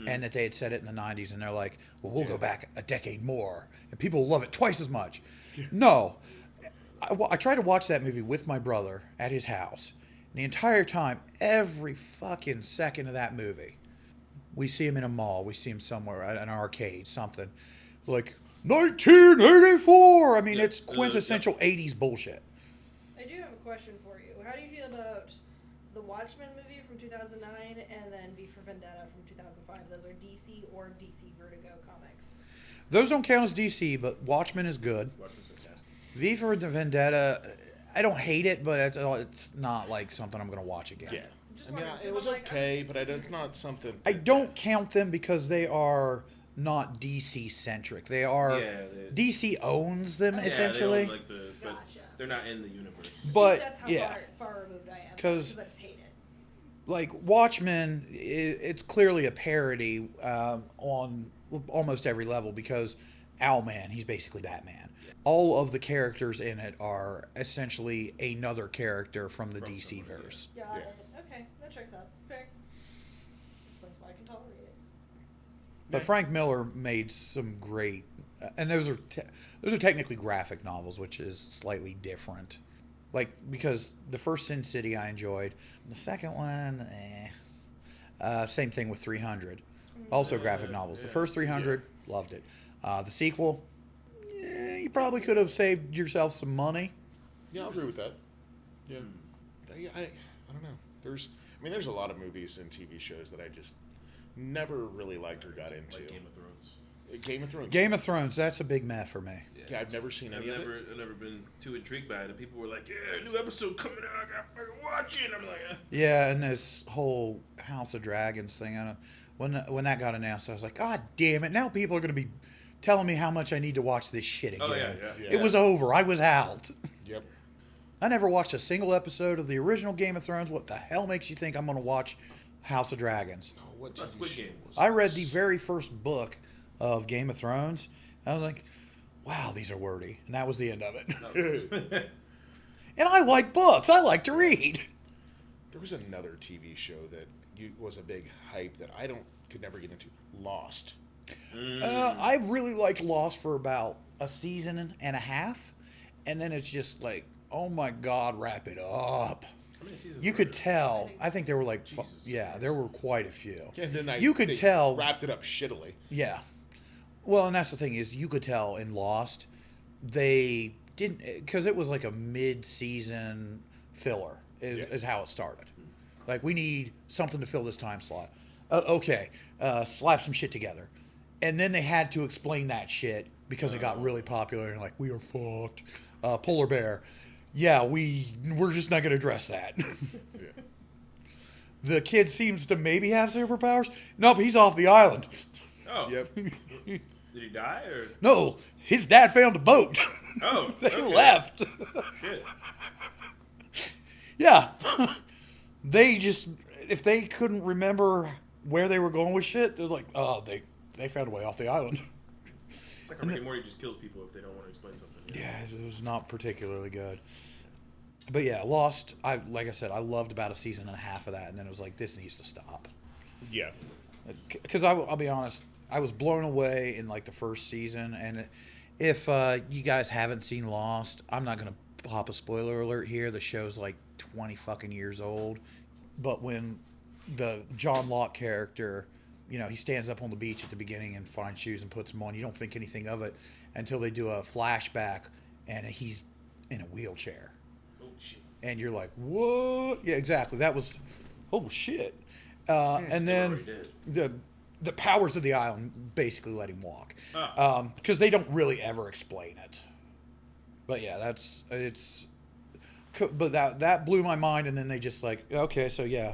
and that they had said it in the '90s, and they're like, well, we'll go back a decade more, and people will love it twice as much. No. I tried to watch that movie with my brother at his house. And the entire time, every fucking second of that movie, we see him in a mall, we see him somewhere at an arcade, something like 1984. I mean, Yeah, it's quintessential 80s bullshit. I do have a question for you. How do you feel about the Watchmen movie from 2009 and then V for Vendetta from 2005? Those are DC or DC Vertigo comics. Those don't count as DC, but Watchmen is good. Watchmen's fantastic. V for Vendetta, I don't hate it, but it's not like something I'm going to watch again. Yeah. Just I mean, wondering, it 'cause was I'm like, okay, but it's not something. I don't count them because they are not DC centric. They are Yeah, DC owns them Yeah, essentially. they own, like but Gotcha. they're not in the universe. But that's how yeah, far removed I am. 'Cause- I just hate it. like Watchmen, it's clearly a parody on almost every level, because Owlman, he's basically Batman. All of the characters in it are essentially another character from the DC somewhere, yeah. verse. Yeah, Yeah. okay, that checks out. Fair. Explains why I can tolerate it. But Frank Miller made some great, and those are technically graphic novels, which is slightly different. Like, because the first Sin City I enjoyed, the second one, same thing with 300, also graphic novels. The yeah, first 300, loved it. The sequel, you probably could have saved yourself some money. Yeah, I'll agree with that. Yeah. I don't know. There's a lot of movies and TV shows that I just never really liked or got into. Like Game of Thrones. Game of Thrones. Game of Thrones, that's a big meh for me. Yeah, I've never seen any of it. I've never been too intrigued by it. And people were like, "Yeah, new episode coming out. I got to fucking watch it." And I'm like, Yeah, and this whole House of Dragons thing, I don't, when that got announced, I was like, God damn it! Now people are going to be telling me how much I need to watch this shit again. Oh, yeah. It was over. I was out. Yep. I never watched a single episode of the original Game of Thrones. What the hell makes you think I'm going to watch House of Dragons? Oh, what That's TV Squid show Game. was I read this? the very first book of Game of Thrones. I was like, wow, these are wordy. And that was the end of it. And I like books. I like to read. There was another TV show that was a big hype that could never get into. Lost. I really liked Lost for about a season and a half. And then it's just like, oh my God, wrap it up. How many seasons You were could there? tell. I think there were like, Jesus yeah, there were quite a few. And then You could they tell. wrapped it up shittily. Yeah. Well, and that's the thing is, you could tell in Lost, they didn't, because it was like a mid-season filler is how it started. Like, we need something to fill this time slot. Okay, slap some shit together. And then they had to explain that shit because it got really popular and like, we are fucked. Polar bear. Yeah, we're just not going to address that. Yeah. The kid seems to maybe have superpowers. Nope, he's off the island. Oh. Yep. Did he die or? No, his dad found a boat. Oh. They okay. left. Shit. Yeah. They just, if they couldn't remember where they were going with shit, they're like, oh, they found a way off the island. It's like a Rick and Morty just kills people if they don't want to explain something. Yeah, it was not particularly good. But yeah, Lost, like I said, I loved about a season and a half of that, and then it was like, this needs to stop. Yeah. Because I'll be honest, I was blown away in like the first season, and if you guys haven't seen Lost, I'm not gonna pop a spoiler alert here. The show's like 20 fucking years old, but when the John Locke character, he stands up on the beach at the beginning and finds shoes and puts them on, you don't think anything of it until they do a flashback and he's in a wheelchair, Oh shit. and you're like, what? Yeah, exactly. That was, oh shit. And then already the powers of the island basically let him walk, Ah. because they don't really ever explain it. But yeah, but that blew my mind. And then they just like, okay, so yeah,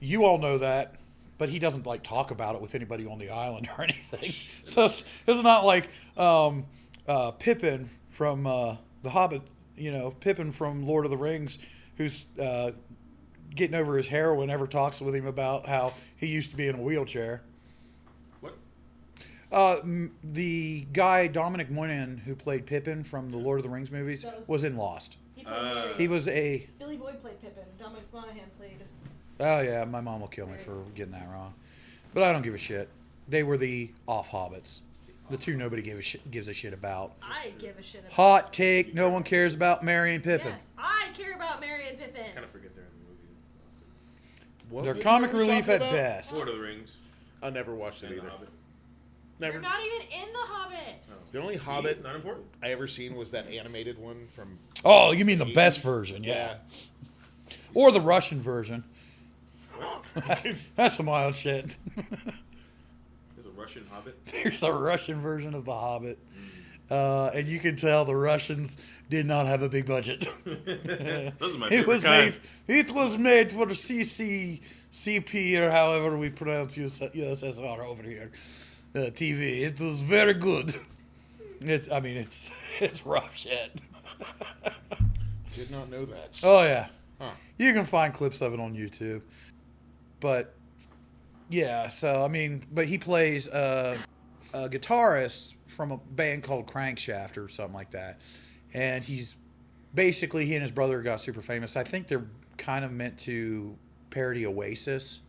you all know that, but he doesn't like talk about it with anybody on the island or anything. So it's not like Pippin from The Hobbit, Pippin from Lord of the Rings, who's getting over his heroin, ever talks with him about how he used to be in a wheelchair. What? The guy Dominic Monaghan, who played Pippin from the Lord of the Rings movies, was in Lost. He played Mary. He was a... Billy Boyd played Pippin. Dominic Monaghan played. Oh yeah, my mom will kill me for getting that wrong, but I don't give a shit. They were the off hobbits, the two nobody gives a shit about. I give a shit about. Hot take: no one cares about Merry and Pippin. Yes, I care about Mary and Pippin. Kind of forget they're in the movie. What They're movie comic are we relief talking at about? best. Lord of the Rings. I never watched it And The either. Hobbit. Never. You're not even in the Hobbit. Oh. The only See? Hobbit Not important. I ever seen was that animated one from. Oh, you mean the 80s. best version? Yeah, or the Russian version. That's some wild shit. There's a Russian Hobbit. There's a Russian version of The Hobbit, and you can tell the Russians did not have a big budget. Those are my It favorite was kind. made. It was made for the CP or however we pronounce USSR over here. TV. It was very good. It's rough shit. Did not know that. Oh yeah, Huh. you can find clips of it on YouTube. But yeah, so but he plays a guitarist from a band called Crankshaft or something like that, and he and his brother got super famous. I think they're kind of meant to parody Oasis,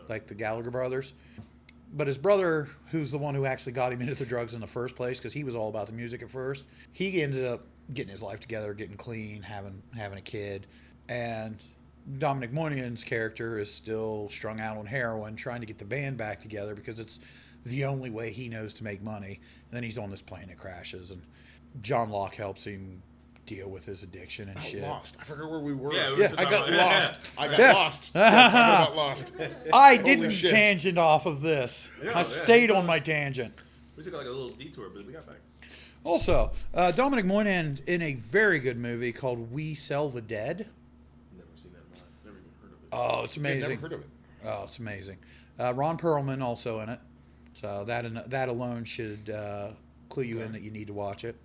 like the Gallagher brothers. But his brother, who's the one who actually got him into the drugs in the first place, because he was all about the music at first, he ended up getting his life together, getting clean, having a kid, and Dominic Monaghan's character is still strung out on heroin, trying to get the band back together because it's the only way he knows to make money. And then he's on this plane that crashes, and John Locke helps him deal with his addiction and I shit. lost. I forgot where we were. Yeah, we were just I got talking about- lost. I got Yes. lost. Yeah, talking about lost. I Holy didn't shit. tangent off of this. Yeah, I yeah. stayed on my tangent. We took like a little detour, but we got back. Also, Dominic Monaghan in a very good movie called We Sell the Dead. Never seen that in my life. Never even heard of it. Oh, it's I've amazing. never heard of it. Oh, it's amazing. Ron Perlman also in it. So that alone should clue you in that you need to watch it.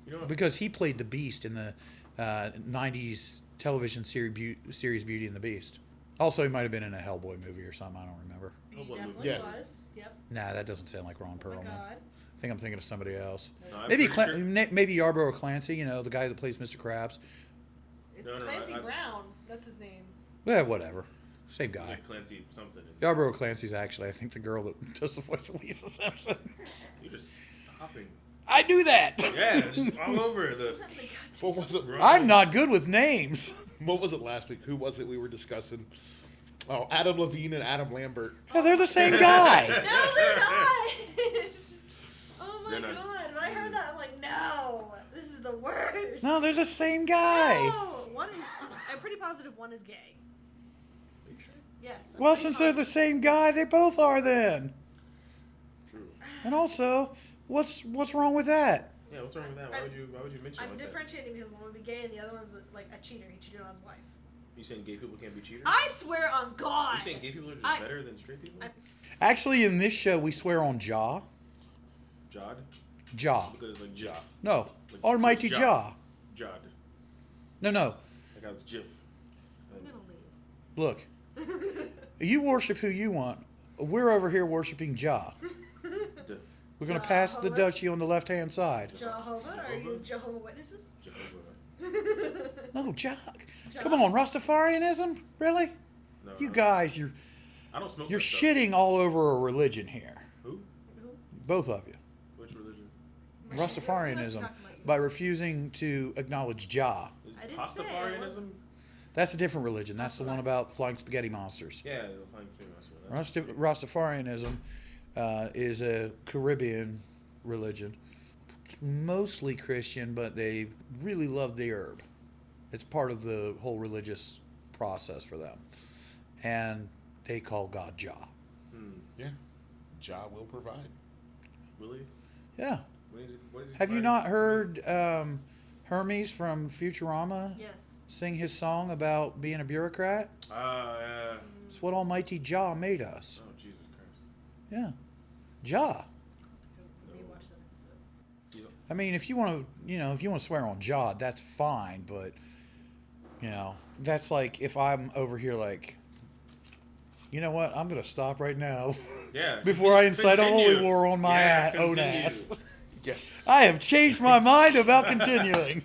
You know what? Because he played the Beast in the 90s television series Beauty and the Beast. Also, he might have been in a Hellboy movie or something. I don't remember. He what movie? definitely Yeah. was. Yep. Nah, that doesn't sound like Ron Oh my Perlman. god. I think I'm thinking of somebody else. No, I'm Maybe pretty sure- maybe Yarborough Clancy, you know, the guy that plays Mr. Krabs. It's No, Clancy I- Brown. That's his name. Yeah, whatever. Same guy. Nick Clancy something. Yarborough Clancy's actually, I think, the girl that does the voice of Lisa Simpson. You're just hopping. I knew that. Yeah, just all over the. What was it? I'm not good with names. What was it last week? Who was it we were discussing? Oh, Adam Levine and Adam Lambert. Yeah, they're the same guy. No, they're not. Oh my They're not. god! When I heard that, I'm like, no, this is the worst. No, they're the same guy. No, one is. I'm pretty positive one is gay. Are you sure? Yes. I'm Well, pretty since they're the positive. same guy, they both are then. True. And also, what's wrong with that? Yeah, what's wrong with that? Why would you mention I'm like that? differentiating because one would be gay and the other one's like a cheater. He cheated on his wife. You saying gay people can't be cheaters? I swear on God. You saying gay people are just I- better than straight people? Actually, in this show, we swear on Jah. Jod? Jah. Because it's like Jah. No, Like, Almighty so it's Jah. Jod. No. Like how it's Jif. I'm And- gonna Look, you worship who you want. We're over here worshiping Jah. Duh. We're going to pass the Jehovah? duchy on the left-hand side. Jehovah? Are you Jehovah Witnesses? Jehovah. No, Jah. Jah? Come on, Rastafarianism? Really? No, You I- guys, I don't smoke you're that stuff. shitting all over a religion here. Who? Both of you. Which religion? Rastafarianism by refusing to acknowledge Jah. Is I it didn't say it Pastafarianism? wasn't. That's a different religion. That's the one about flying spaghetti monsters. Yeah, the flying famous one. Rastafarianism is a Caribbean religion, mostly Christian, but they really love the herb. It's part of the whole religious process for them, and they call God Jah. Yeah. Jah will provide. Really? Yeah. What is he Have you providing? not heard Hermes from Futurama Yes. sing his song about being a bureaucrat? Yeah. It's what Almighty Jah made us. Oh, Jesus Christ. Yeah, Jah. Rewatch that episode. You know, I mean, if you want to, if you want to swear on Jah, that's fine. But, that's like if I'm over here, like, you know what? I'm gonna stop right now yeah. before I incite a holy Continue. war on my Yeah, own continue. ass. Yeah. I have changed my mind about continuing.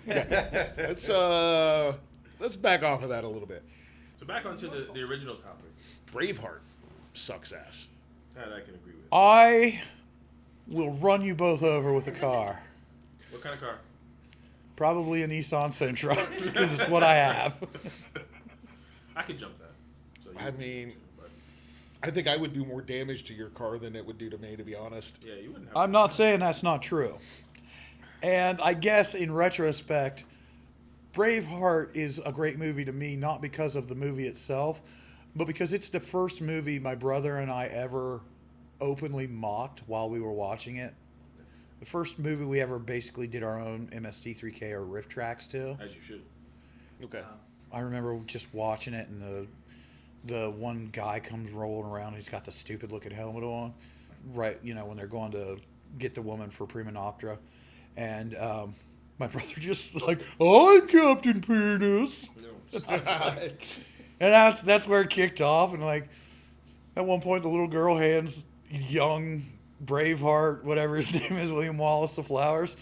Let's back off of that a little bit. So back onto the original topic. Braveheart sucks ass. That I can agree with. I will run you both over with a car. What kind of car? Probably a Nissan Sentra because it's what I have. I could jump that. So I mean, but I think I would do more damage to your car than it would do to me, to be honest. yeah, you wouldn't have. I'm not saying that's not true. And I guess in retrospect, Braveheart is a great movie to me, not because of the movie itself, but because it's the first movie my brother and I ever openly mocked while we were watching it. The first movie we ever basically did our own MST3K or riff tracks to. As you should. Okay. I remember just watching it, and the one guy comes rolling around, and he's got the stupid looking helmet on, right? When they're going to get the woman for Prima Noctra, and my brother just like, I'm Captain Penis, No. and that's where it kicked off. And like at one point, the little girl hands young Braveheart, whatever his name is, William Wallace, the flowers,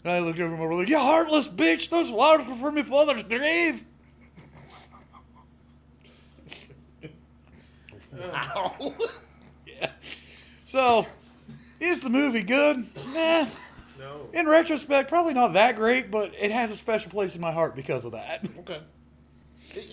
and I looked over at my brother, you heartless bitch, those flowers were from my father's grave. Wow. Yeah. So, is the movie good? Nah. No. In retrospect, probably not that great, but it has a special place in my heart because of that. Okay.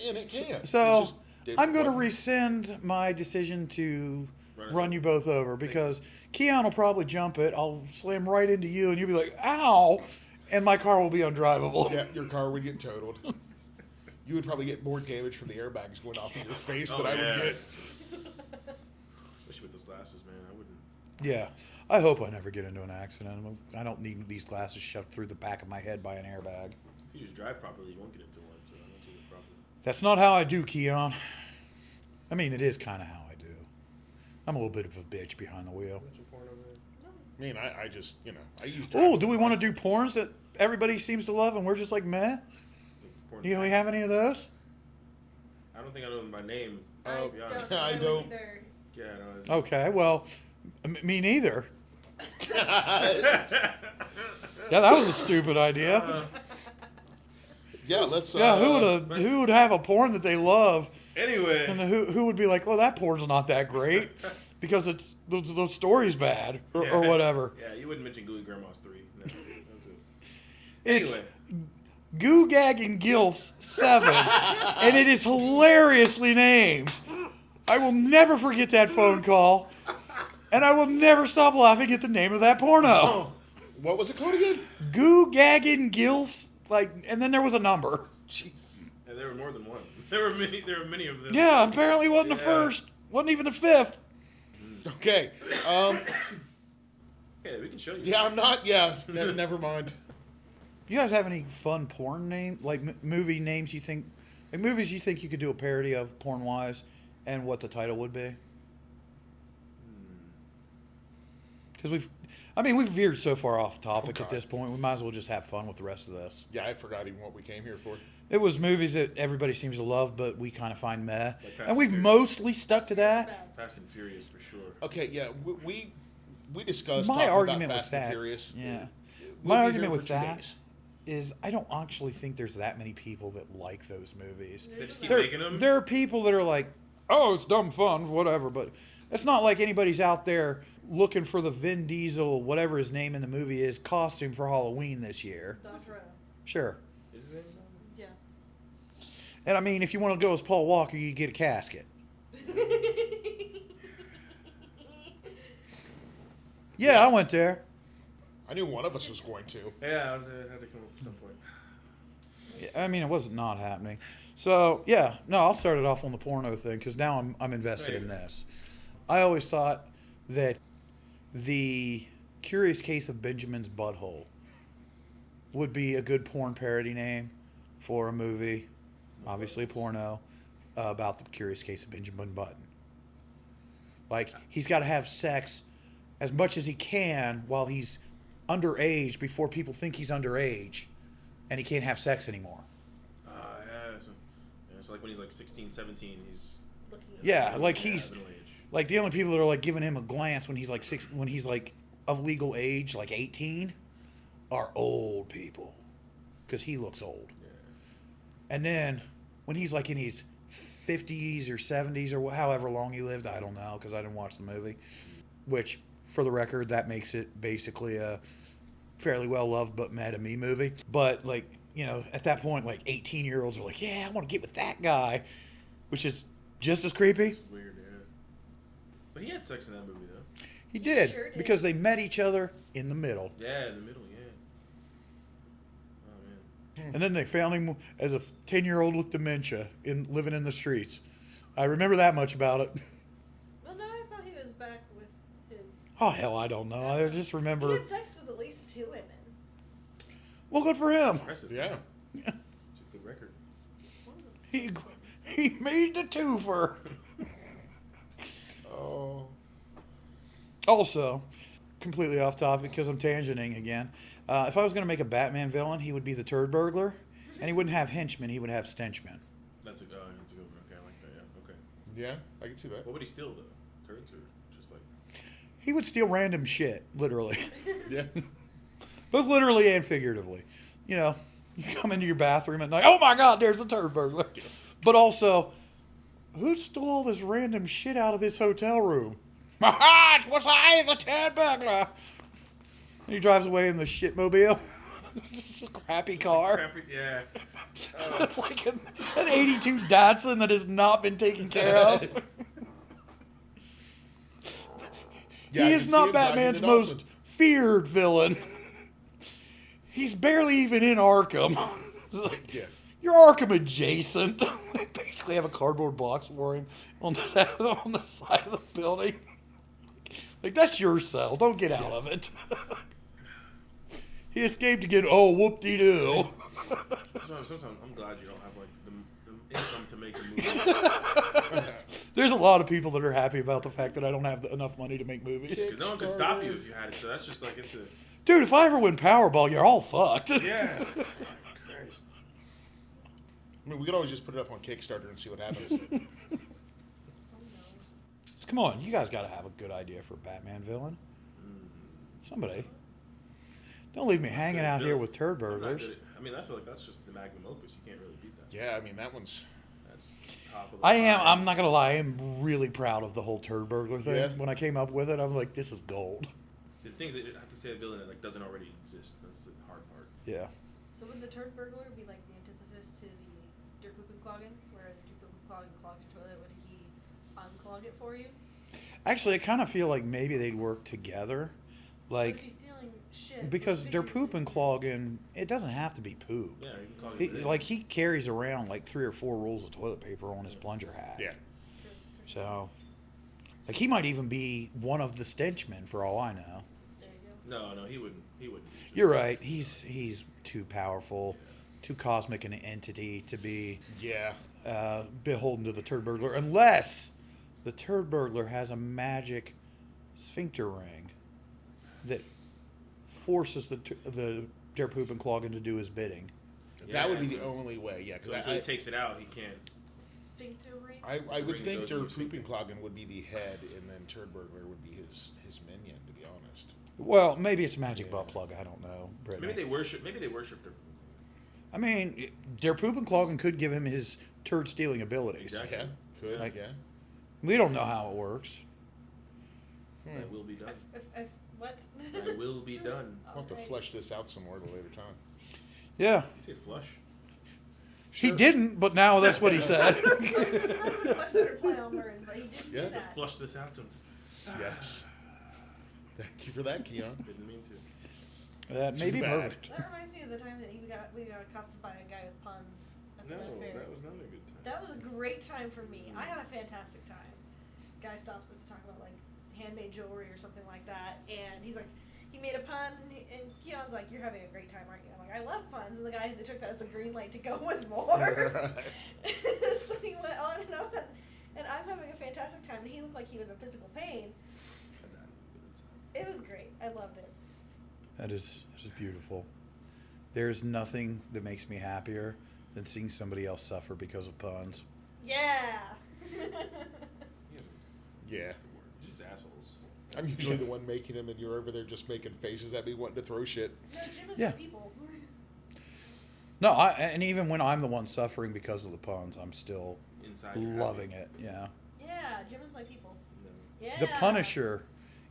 And it can. So, It's just I'm going to different. rescind my decision to Run it run over. you both over because Keon will probably jump it. I'll slam right into you, and you'll be like, ow. and my car will be undrivable. Yeah, your car would get totaled. You would probably get more damage from the airbags going off in your face than I would get. Especially with those glasses, man. I wouldn't. Yeah. I hope I never get into an accident. I don't need these glasses shoved through the back of my head by an airbag. If you just drive properly, you won't get into one. So I don't see the problem. That's not how I do, Keon. I mean, it is kind of how I do. I'm a little bit of a bitch behind the wheel. I mean, I just, I use. Oh, do we want to do porns that everybody seems to love and we're just like, meh? Do we have any of those? I don't think I know them by name. Oh, to be honest. I don't. Either. Yeah, no. Okay, well, me neither. Yeah, that was a stupid idea. Yeah, let's. Yeah, who would have a porn that they love, Anyway. and who would be like, well, that porn's not that great because it's the story's bad or whatever. Yeah, you wouldn't mention Gooey Grandma's 3. No, that's it. It's Anyway. Goo Gagging Gilfs 7, and it is hilariously named. I will never forget that phone call, and I will never stop laughing at the name of that porno. Oh, what was it called again? Goo Gagging Gilfs, and then there was a number. Jeez. Yeah, there were more than one. There were many of them. Yeah, apparently it wasn't the Yeah. first, wasn't even the fifth. Okay. Yeah, we can show you. Yeah, I'm not. Yeah, never mind. You guys have any fun porn movie names movies you think you could do a parody of porn wise, and what the title would be? Because we've veered so far off topic at this point. We might as well just have fun with the rest of this. Yeah, I forgot even what we came here for. It was movies that everybody seems to love, but we kind of find meh, Fast and we've and mostly stuck to that. Fast and Furious for sure. Okay, yeah, we discussed My talking argument about with Fast and that, Furious. yeah, We'll my be argument here with for 2 that days. is I don't actually think there's that many people that like those movies. They just keep There, making them. there are people that are like, oh, it's dumb fun, whatever, but it's not like anybody's out there looking for the Vin Diesel, whatever his name in the movie is, costume for Halloween this year. Don Toretto. Sure. Is his name Yeah. And I mean, if you want to go as Paul Walker, you get a casket. Yeah, I went there. I knew one of us was going to. Yeah, I had to come up with some point. Yeah, I mean, it wasn't not happening. So, yeah, no, I'll start it off on the porno thing because now I'm invested in this. I always thought that the Curious Case of Benjamin's Butthole would be a good porn parody name for a movie, obviously a porno, about the Curious Case of Benjamin Button. Like, he's got to have sex as much as he can while he's underage before people think he's underage, and he can't have sex anymore. So like when he's like 16, 17, he's Looking at Yeah, like he's middle age. like the only people that are like giving him a glance when he's like when he's like of legal age, like 18, are old people, because he looks old. Yeah. And then when he's like in his 50s or 70s or however long he lived, I don't know because I didn't watch the movie. Which, for the record, that makes it basically a fairly well loved but mad at me movie. But like, you know, at that point, like 18-year-olds are like, yeah, I want to get with that guy, which is just as creepy. It's weird, yeah. But he had sex in that movie though. He did, sure did. because they met each other in the middle. Yeah, in the middle, yeah. Oh man. And then they found him as a 10-year-old with dementia living in the streets. I remember that much about it. Well, no, I thought he was back with his. Oh, hell, I don't know. I just He remember. had sex with at least 2 women. Well, good for him. Impressive. Yeah. It's a good record. He made the twofer. Oh. Also, completely off topic because I'm tangenting again. If I was going to make a Batman villain, he would be the turd burglar. And he wouldn't have henchmen, he would have stenchmen. That's a good one. Okay, I like that. Yeah. Okay. Yeah, I can see that. What would he steal though? Turds or just like? He would steal random shit, literally. Yeah. Both literally and figuratively. You know, you come into your bathroom at night, oh my God, there's a turd burglar. But also, who stole all this random shit out of this hotel room? It was I, the turd burglar. And he drives away in the shitmobile. It's a crappy car. Yeah. It's like an 82 Datsun that has not been taken care of. Yeah, He I is can see not him driving Batman's the most Datsun. feared villain. He's barely even in Arkham. Like, Yeah. you're Arkham adjacent. They basically have a cardboard box for him on the side of the building. Like, that's your cell. Don't get out of it. He escaped again. Oh, whoop-de-doo. Sometimes I'm glad you don't have like the income to make a movie. There's a lot of people that are happy about the fact that I don't have enough money to make movies. Because no one could stop you if you had it. So that's just like it's a Dude, if I ever win Powerball, you're all fucked. yeah. Christ. I mean, we could always just put it up on Kickstarter and see what happens. Oh, no. Come on, you guys got to have a good idea for a Batman villain. Somebody. Don't leave me hanging out here with turd burglars. I mean, I feel like that's just the magnum opus. You can't really beat that. Yeah, I mean, that one's... That's top of the I'm not going to lie, I am really proud of the whole turd burglar thing. Yeah. When I came up with it, I'm like, this is gold. The things that you have to say a villain that like doesn't already exist. That's the hard part. Yeah. So would the turd burglar be like the antithesis to the Der Puppenklogen, where the Der Puppenklogen clogs your toilet? Would he unclog it for you? Actually, I kind of feel like maybe they'd work together. But if Like, he's stealing shit, because what they're figure- poop and clogging, it doesn't have to be poop. Yeah, you can call it anything. Like, he carries around like 3 or 4 rolls of toilet paper on his plunger hat. Yeah. True. So, like, he might even be one of the stenchmen for all I know. There you go. No, he wouldn't. He wouldn't. You're right. He's too powerful, too cosmic an entity to be Yeah. beholden to the turd burglar, unless the turd burglar has a magic sphincter ring that forces the Der Puppenklogen to do his bidding. That would be Yeah, the only way, yeah. So Because until he takes it out, he can't. Sphincter ring? I To would bring think those Der between people. Puppenklogen would be the head, and then Turd Burglar would be his minion, to be honest. Well, maybe it's a magic Yeah. butt plug. I don't know. Brittany. Maybe they worship their. I mean, Der Puppenklogen could give him his turd stealing abilities. Exactly. Yeah, could, Like- yeah. We don't know how it works. Thy will be done. What? Thy will be done. We'll have to Alright. flesh this out some more at a later time. Yeah. You say flush? He Sure. didn't, but now that's what he said. That was my favorite play on words, but he didn't Yeah. do To that. Flush this out sometime. Yes. Thank you for that, Keon. Didn't mean to. That may be Too bad. perfect. That reminds me of the time that we got accosted by a guy with puns at the No, fair. that was not a good time. That was a great time for me. I had a fantastic time. Guy stops us to talk about like handmade jewelry or something like that, and he's like, he made a pun, and Keon's like, "You're having a great time, aren't you?" I'm like, "I love puns," and the guy that took that as the green light to go with more. So he went on, and I'm having a fantastic time, and he looked like he was in physical pain. It was great. I loved it. That is beautiful. There's nothing that makes me happier than seeing somebody else suffer because of puns. Yeah. Yeah. Just assholes. I'm usually the one making them, and you're over there just making faces at me, wanting to throw shit. No, Jim is Yeah. my people. No, and even when I'm the one suffering because of the puns, I'm still Inside. you're loving happy. it. Yeah. Yeah, Jim is my people. No. Yeah. The Punisher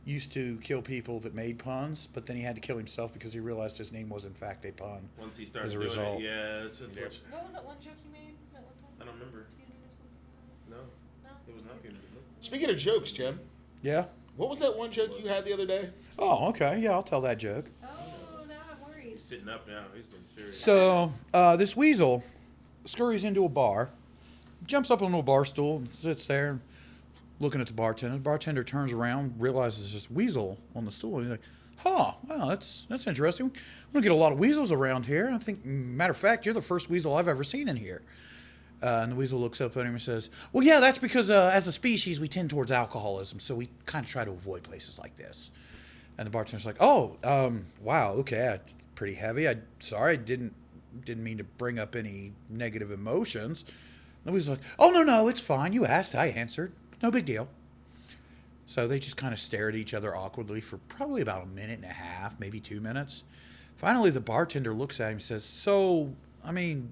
used to kill people that made puns, but then he had to kill himself because he realized his name was in fact a pun. Once he started As a doing result. it, yeah, it's unfortunate. What was that one joke you made that one I time? don't remember. Punitive or something? No, No. it was not punitive. Speaking of jokes, Jim, Yeah. what was that one joke you had the other day? Oh, okay. Yeah, I'll tell that joke. Oh, now I'm worried. He's sitting up now. He's been serious. So this weasel scurries into a bar, jumps up onto a bar stool, and sits there looking at the bartender. The bartender turns around, realizes there's this weasel on the stool, and he's like, "Huh, well, that's interesting. We don't get a lot of weasels around here. I think, matter of fact, you're the first weasel I've ever seen in here." And the weasel looks up at him and says, "Well, yeah, that's because as a species we tend towards alcoholism, so we kind of try to avoid places like this." And the bartender's like, "Oh, wow, okay, that's pretty heavy. Sorry, I didn't mean to bring up any negative emotions." And the weasel's like, "Oh, no, it's fine. You asked, I answered. No big deal." So they just kind of stare at each other awkwardly for probably about a minute and a half, maybe 2 minutes. Finally, the bartender looks at him and says, "So, I mean,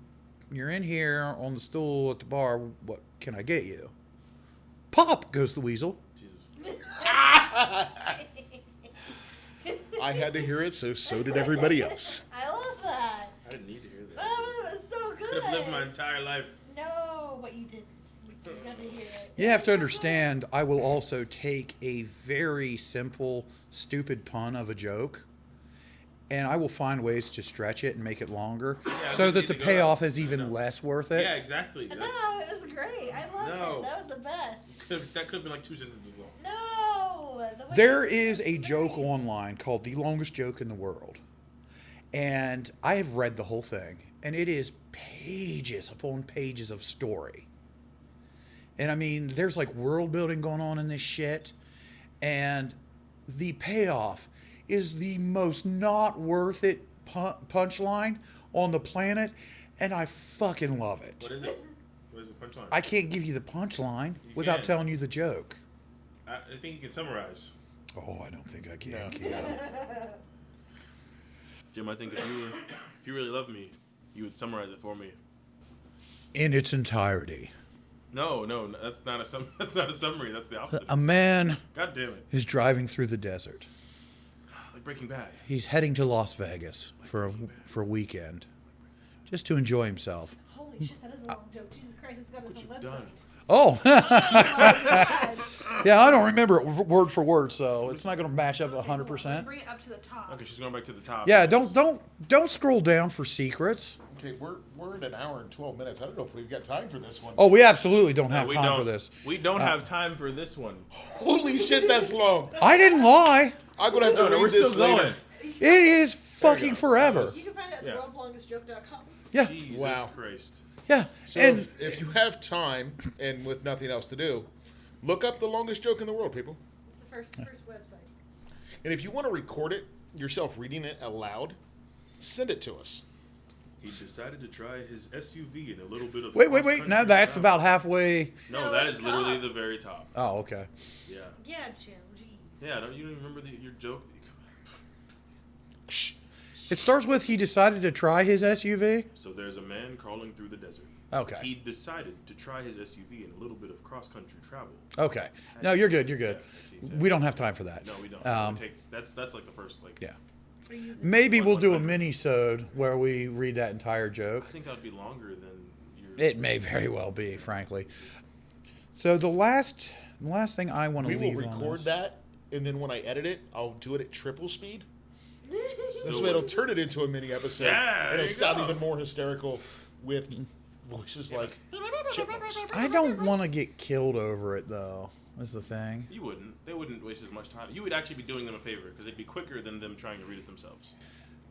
you're in here on the stool at the bar. What can I get you?" "Pop," goes the weasel. Jesus. I had to hear it, so did everybody else. I love that. I didn't need to hear that. Oh, that was so good. Could have lived my entire life. No, but you didn't. You got to hear it. You have to understand, I will also take a very simple, stupid pun of a joke and I will find ways to stretch it and make it longer, Yeah, so we that need the to go payoff out. is even less worth it. Yeah, exactly. No, it was great. I loved No. it. That was the best. That could have been like 2 sentences long. No. The way There it is was a joke great. online called "The Longest Joke in the World," and I have read the whole thing, and it is pages upon pages of story. And I mean, there's like world building going on in this shit, and the payoff is the most not worth it punchline on the planet, and I fucking love it. What is it? What is the punchline? I can't give you the punchline You without can. telling you the joke. I think you can summarize. Oh, I don't think I can. No. Keith. Jim, I think if you really love me, you would summarize it for me. In its entirety. No, that's not a that's not a summary. That's the opposite. A man God damn it! is driving through the desert. Like Breaking Bad. He's heading to Las Vegas for a weekend, just to enjoy himself. Holy shit, that is a long joke. Jesus Christ, it's got its own What website. you've done. Oh, Oh my God. yeah, I don't remember it word for word, so it's not going to match up Okay, hold on. 100%. Bring it up to the top. Okay, she's going back to the top. Yeah, don't scroll down for secrets. Okay, we're at an hour and 12 minutes. I don't know if we've got time for this one. Oh, we absolutely don't No, have we time don't. for this. We don't have time for this one. Holy shit, that's long. I didn't lie. I'm gonna have to No, read we're this still later. going. It is fucking go. forever. You can find it at Yeah. theworldslongestjoke.com. Yeah, Jesus Wow. Christ. yeah. So And if you have time and with nothing else to do, look up the longest joke in the world, people. It's the first website. And if you want to record it yourself, reading it aloud, send it to us. He decided to try his SUV in a little bit of. wait. Now cross-country that's travel. about halfway. No, No, that it's is literally not. the very top. Oh, okay. Yeah. Yeah, Jim. Jeez. Yeah. You don't even remember your joke? It starts with he decided to try his SUV. So there's a man crawling through the desert. Okay. He decided to try his SUV in a little bit of cross-country travel. Okay. No, you're good. You're good. Yeah, he said. We don't have time for that. No, we don't. That's like the first like. Yeah. Are you using Maybe we'll do a 100. mini-sode where we read that entire joke. I think that would be longer than your. It may very well be, frankly. So the last thing I want We to will leave on record this- that, and then when I edit it, I'll do it at triple speed. This Do way, it. it'll turn it into a mini episode. Yeah, and there it'll you sound go. even more hysterical with voices like chipmunks. I don't want to get killed over it, though. That's the thing. You wouldn't. They wouldn't waste as much time. You would actually be doing them a favor because it'd be quicker than them trying to read it themselves.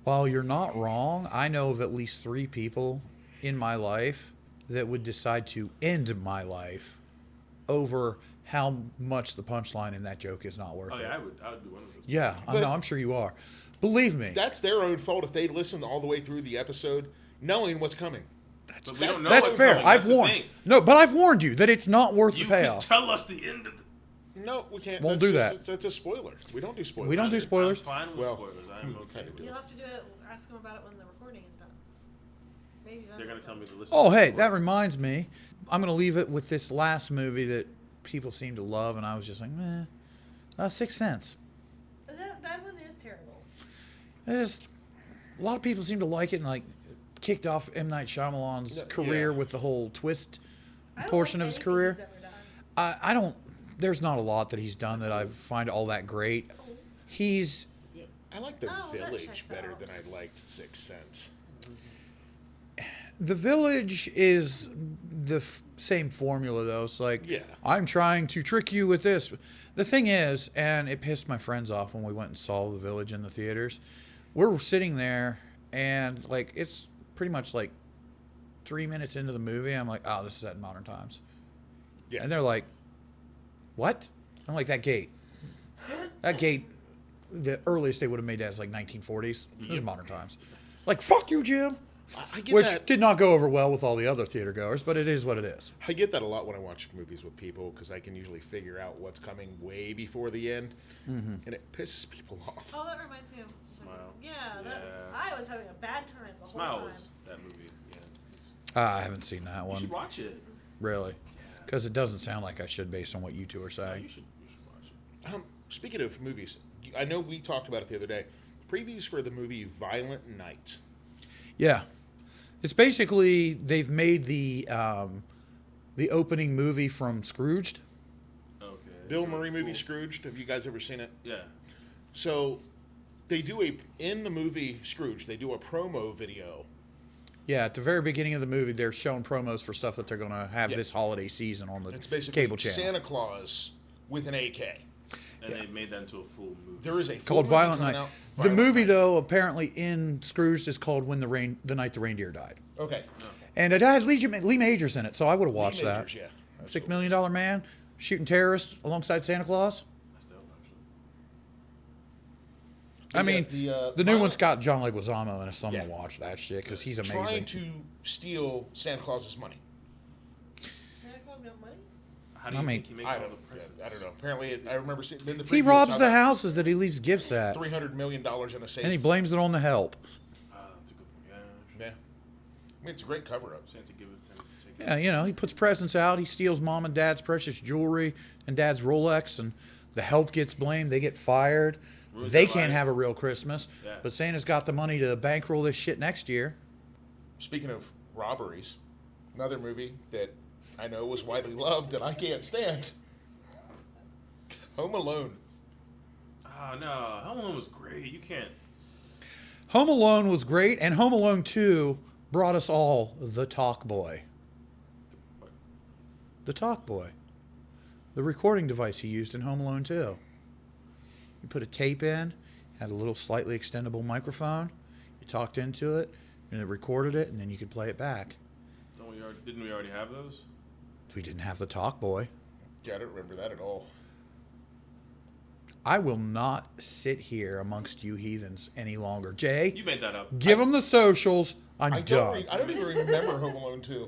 While you're not wrong, I know of at least 3 people in my life that would decide to end my life over how much the punchline in that joke is not worth Oh it. yeah, I would be one of those. Yeah, But- I'm sure you are. Believe me. That's their own fault if they listen all the way through the episode, knowing what's coming. But we don't know That's what's fair. coming. I've That's the warned. thing. No, but I've warned you that it's not worth You the can payoff. tell us the end of the. No, we can't. Won't That's do just- that. That's a spoiler. We don't do spoilers. We don't do spoilers. I'm fine with Well, spoilers. I am we okay kinda with do. it. You'll have to do it. Ask them about it when the recording is done. Maybe then They're gonna they'll tell know. me to listen. Oh, to hey, the that word. reminds me. I'm going to leave it with this last movie that people seem to love, and I was just like, meh. Sixth Sense. That one is terrible. It's just, a lot of people seem to like it and, like, kicked off M. Night Shyamalan's Yeah. career with the whole twist I don't portion like of his anything career. he's ever done. I don't, there's not a lot that he's done that I find all that great. He's, I like The Oh, that Village checks better out. than I liked Sixth Sense. The Village is the same formula, though. It's like, Yeah. I'm trying to trick you with this. The thing is, and it pissed my friends off when we went and saw The Village in the theaters. We're sitting there, and like it's pretty much like 3 minutes into the movie. I'm like, oh, this is at modern times. Yeah. And they're like, what? I'm like, that gate. That gate, the earliest they would have made that is like 1940s. This is modern times. Like, fuck you, Jim. I get Which that. did not go over well with all the other theater goers, but it is what it is. I get that a lot when I watch movies with people because I can usually figure out what's coming way before the end, and it pisses people off. Oh, that reminds me of Smile. Yeah, Yeah. I was having a bad time the Smile whole time. was that movie. Yeah. It's- I haven't seen that You should one, watch it. really. Because it doesn't sound like I should based on what you two are No, saying. you should watch it. Speaking of movies, I know we talked about it the other day. Previews for the movie Violent Night. Yeah. It's basically, they've made the opening movie from Scrooged. Okay. Bill Murray movie Scrooged. Have you guys ever seen it? Yeah. So They do in the movie Scrooge, they do a promo video. Yeah, at the very beginning of the movie, they're showing promos for stuff that they're going to have Yeah. this holiday season on the It's basically cable channel. Santa Claus with an AK. And they made that into a full movie. There is a full Called movie Violent coming Night. out. The Violent movie, Night. though, apparently in Scrooge is called the Night the Reindeer Died. Okay. And it had Lee Majors in it, so I would have watched Lee that. Majors, yeah. $6 million man shooting terrorists alongside Santa Claus. That's dope, actually. I mean, the new one's Violent- got John Leguizamo in it, so I'm Yeah. going to watch that shit because he's trying amazing. to steal Santa Claus's money. Santa Claus got money? How do I you mean- think he makes I all don't, the presents? I don't know. Apparently, I remember seeing in the He preview, robs it's the about houses that he leaves gifts at, $300 million in a safe. and he blames it on the help. That's a good point. Yeah. I mean, it's a great cover-up. Santa give it, Santa take it. Yeah, you know, he puts presents out. He steals mom and dad's precious jewelry and dad's Rolex, and the help gets blamed. They get fired. Ruins They their can't life. have a real Christmas. Yeah. But Santa's got the money to bankroll this shit next year. Speaking of robberies, another movie that I know was widely loved that I can't stand. Home Alone. Oh, no. Home Alone was great. You can't. Home Alone was great, and Home Alone 2 brought us all the Talk Boy. The Talk Boy. The recording device he used in Home Alone 2. You put a tape in, had a little slightly extendable microphone, you talked into it, and it recorded it, and then you could play it back. Didn't we already have those? We didn't have the Talk Boy. Yeah, I don't remember that at all. I will not sit here amongst you heathens any longer. Jay, You made that up. give them the socials. I'm I done. don't even remember Home Alone 2.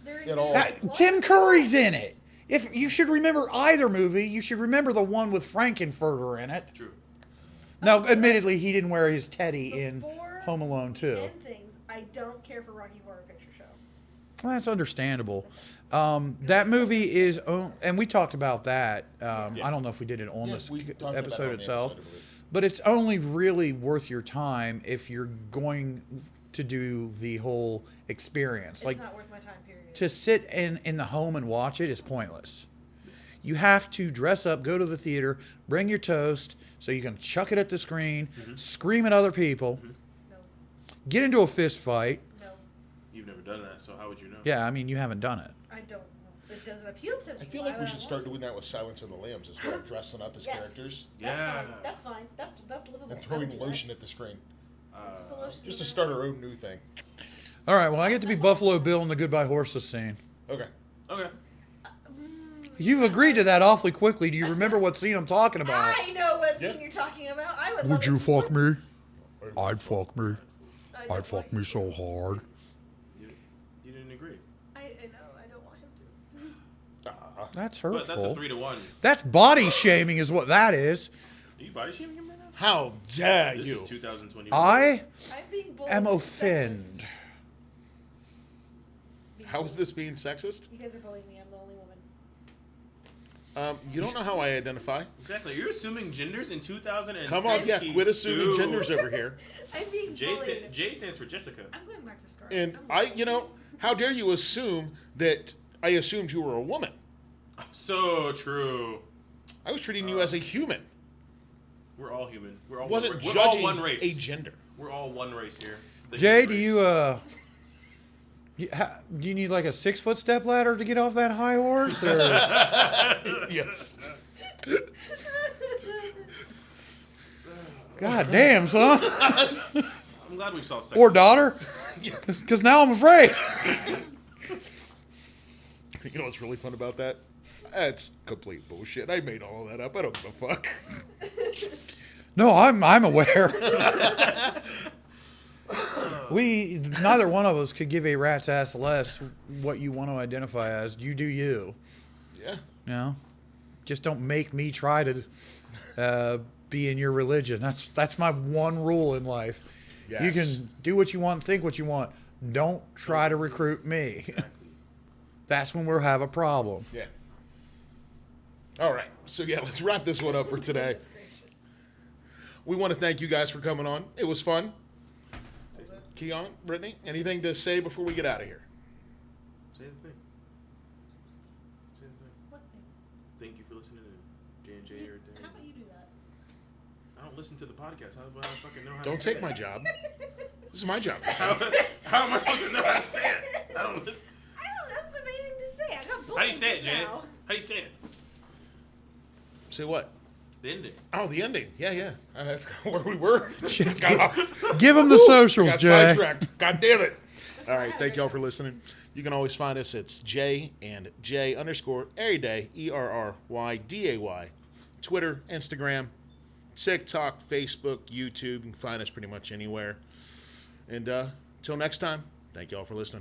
They're At all. Tim Curry's in it. If you should remember either movie, you should remember the one with Frankenfurter in it. True. Now, admittedly, he didn't wear his teddy in Before Home Alone 2. End things, I don't care for Rocky Horror Picture Show. Well, that's understandable. That movie is, and we talked about that. I don't know if we did it on Yeah, this we talked about it episode on the itself, episode, I believe. but it's only really worth your time if you're going to do the whole experience. It's Like, not worth my time, period. to sit in the home and watch it is pointless. You have to dress up, go to the theater, bring your toast so you can chuck it at the screen, scream at other people, No, get into a fist fight. no, You've never done that, so how would you know? Yeah, I mean, you haven't done it. I don't. It doesn't appeal to me. I feel Why like we would I should want start to? doing that with Silence of the Lambs as well, dressing up as Yes. characters That's Yeah. fine. That's fine. That's livable. and I would throwing do that. lotion at the screen. Just a lotion Just to in start our own new thing. All right, well, I get to be Buffalo Bill in the Goodbye Horses scene. Okay. Okay. You've agreed to that awfully quickly. Do you remember what scene I'm talking about? I know what scene Yeah. you're talking about. I would. Would love you it. fuck me? Or- I'd fuck me. I don't I'd fuck want me him so to. hard. You didn't agree. I know. I don't want him to. That's But hurtful. that's a 3-1. That's body shaming, is what that is. Are you body shaming him right now? How dare This you? is 2020. I I'm being bullied. am This is offended. sexist. Being How is bullied. this being sexist? You guys are bullying me. I'm the only woman. You don't know how I identify. Exactly. You're assuming genders in 2010. Come on, yeah, quit assuming genders over here. I'm being bullied. J stands for Jessica. I'm going back to Scarlet. And how dare you assume that I assumed you were a woman? So true. I was treating you as a human. We're all human. We're all Wasn't we're all judging one race. a gender. We're all one race here. The Jay, human do race. do you need like a 6-foot step ladder to get off that high horse? Or? Yes. God damn, son. I'm glad we saw sex. Or daughter. Because now I'm afraid. You know what's really fun about that? That's complete bullshit. I made all of that up. I don't give a fuck. No, I'm aware. Neither one of us could give a rat's ass less what you want to identify as. You do you. Yeah. You know? Just don't make me try to be in your religion. That's my one rule in life. Yes. You can do what you want, think what you want. Don't try to recruit me. That's when we'll have a problem. Yeah. All right. So, yeah, let's wrap this one up for today. Goodness gracious. We want to thank you guys for coming on. It was fun. Keon, Brittany, anything to say before we get out of here? Say the thing. Say the thing. What thing? Thank you for listening to J&J or How about you do that? I don't listen to the podcast. How do I fucking know how Don't to say take my it? job. This is my job. How am I supposed to know how to say it? I don't. I don't have anything to say. I got How do you say it, just Jay? now. How do you say it? Say what? The ending. Oh, the ending. Yeah. I forgot where we were. Got off. Give him the socials, Got Jay. sidetracked. God damn it. All right. Thank y'all for listening. You can always find us. It's J and J _ Everyday, ERRYDAY. Twitter, Instagram, TikTok, Facebook, YouTube. You can find us pretty much anywhere. And till next time, thank y'all for listening.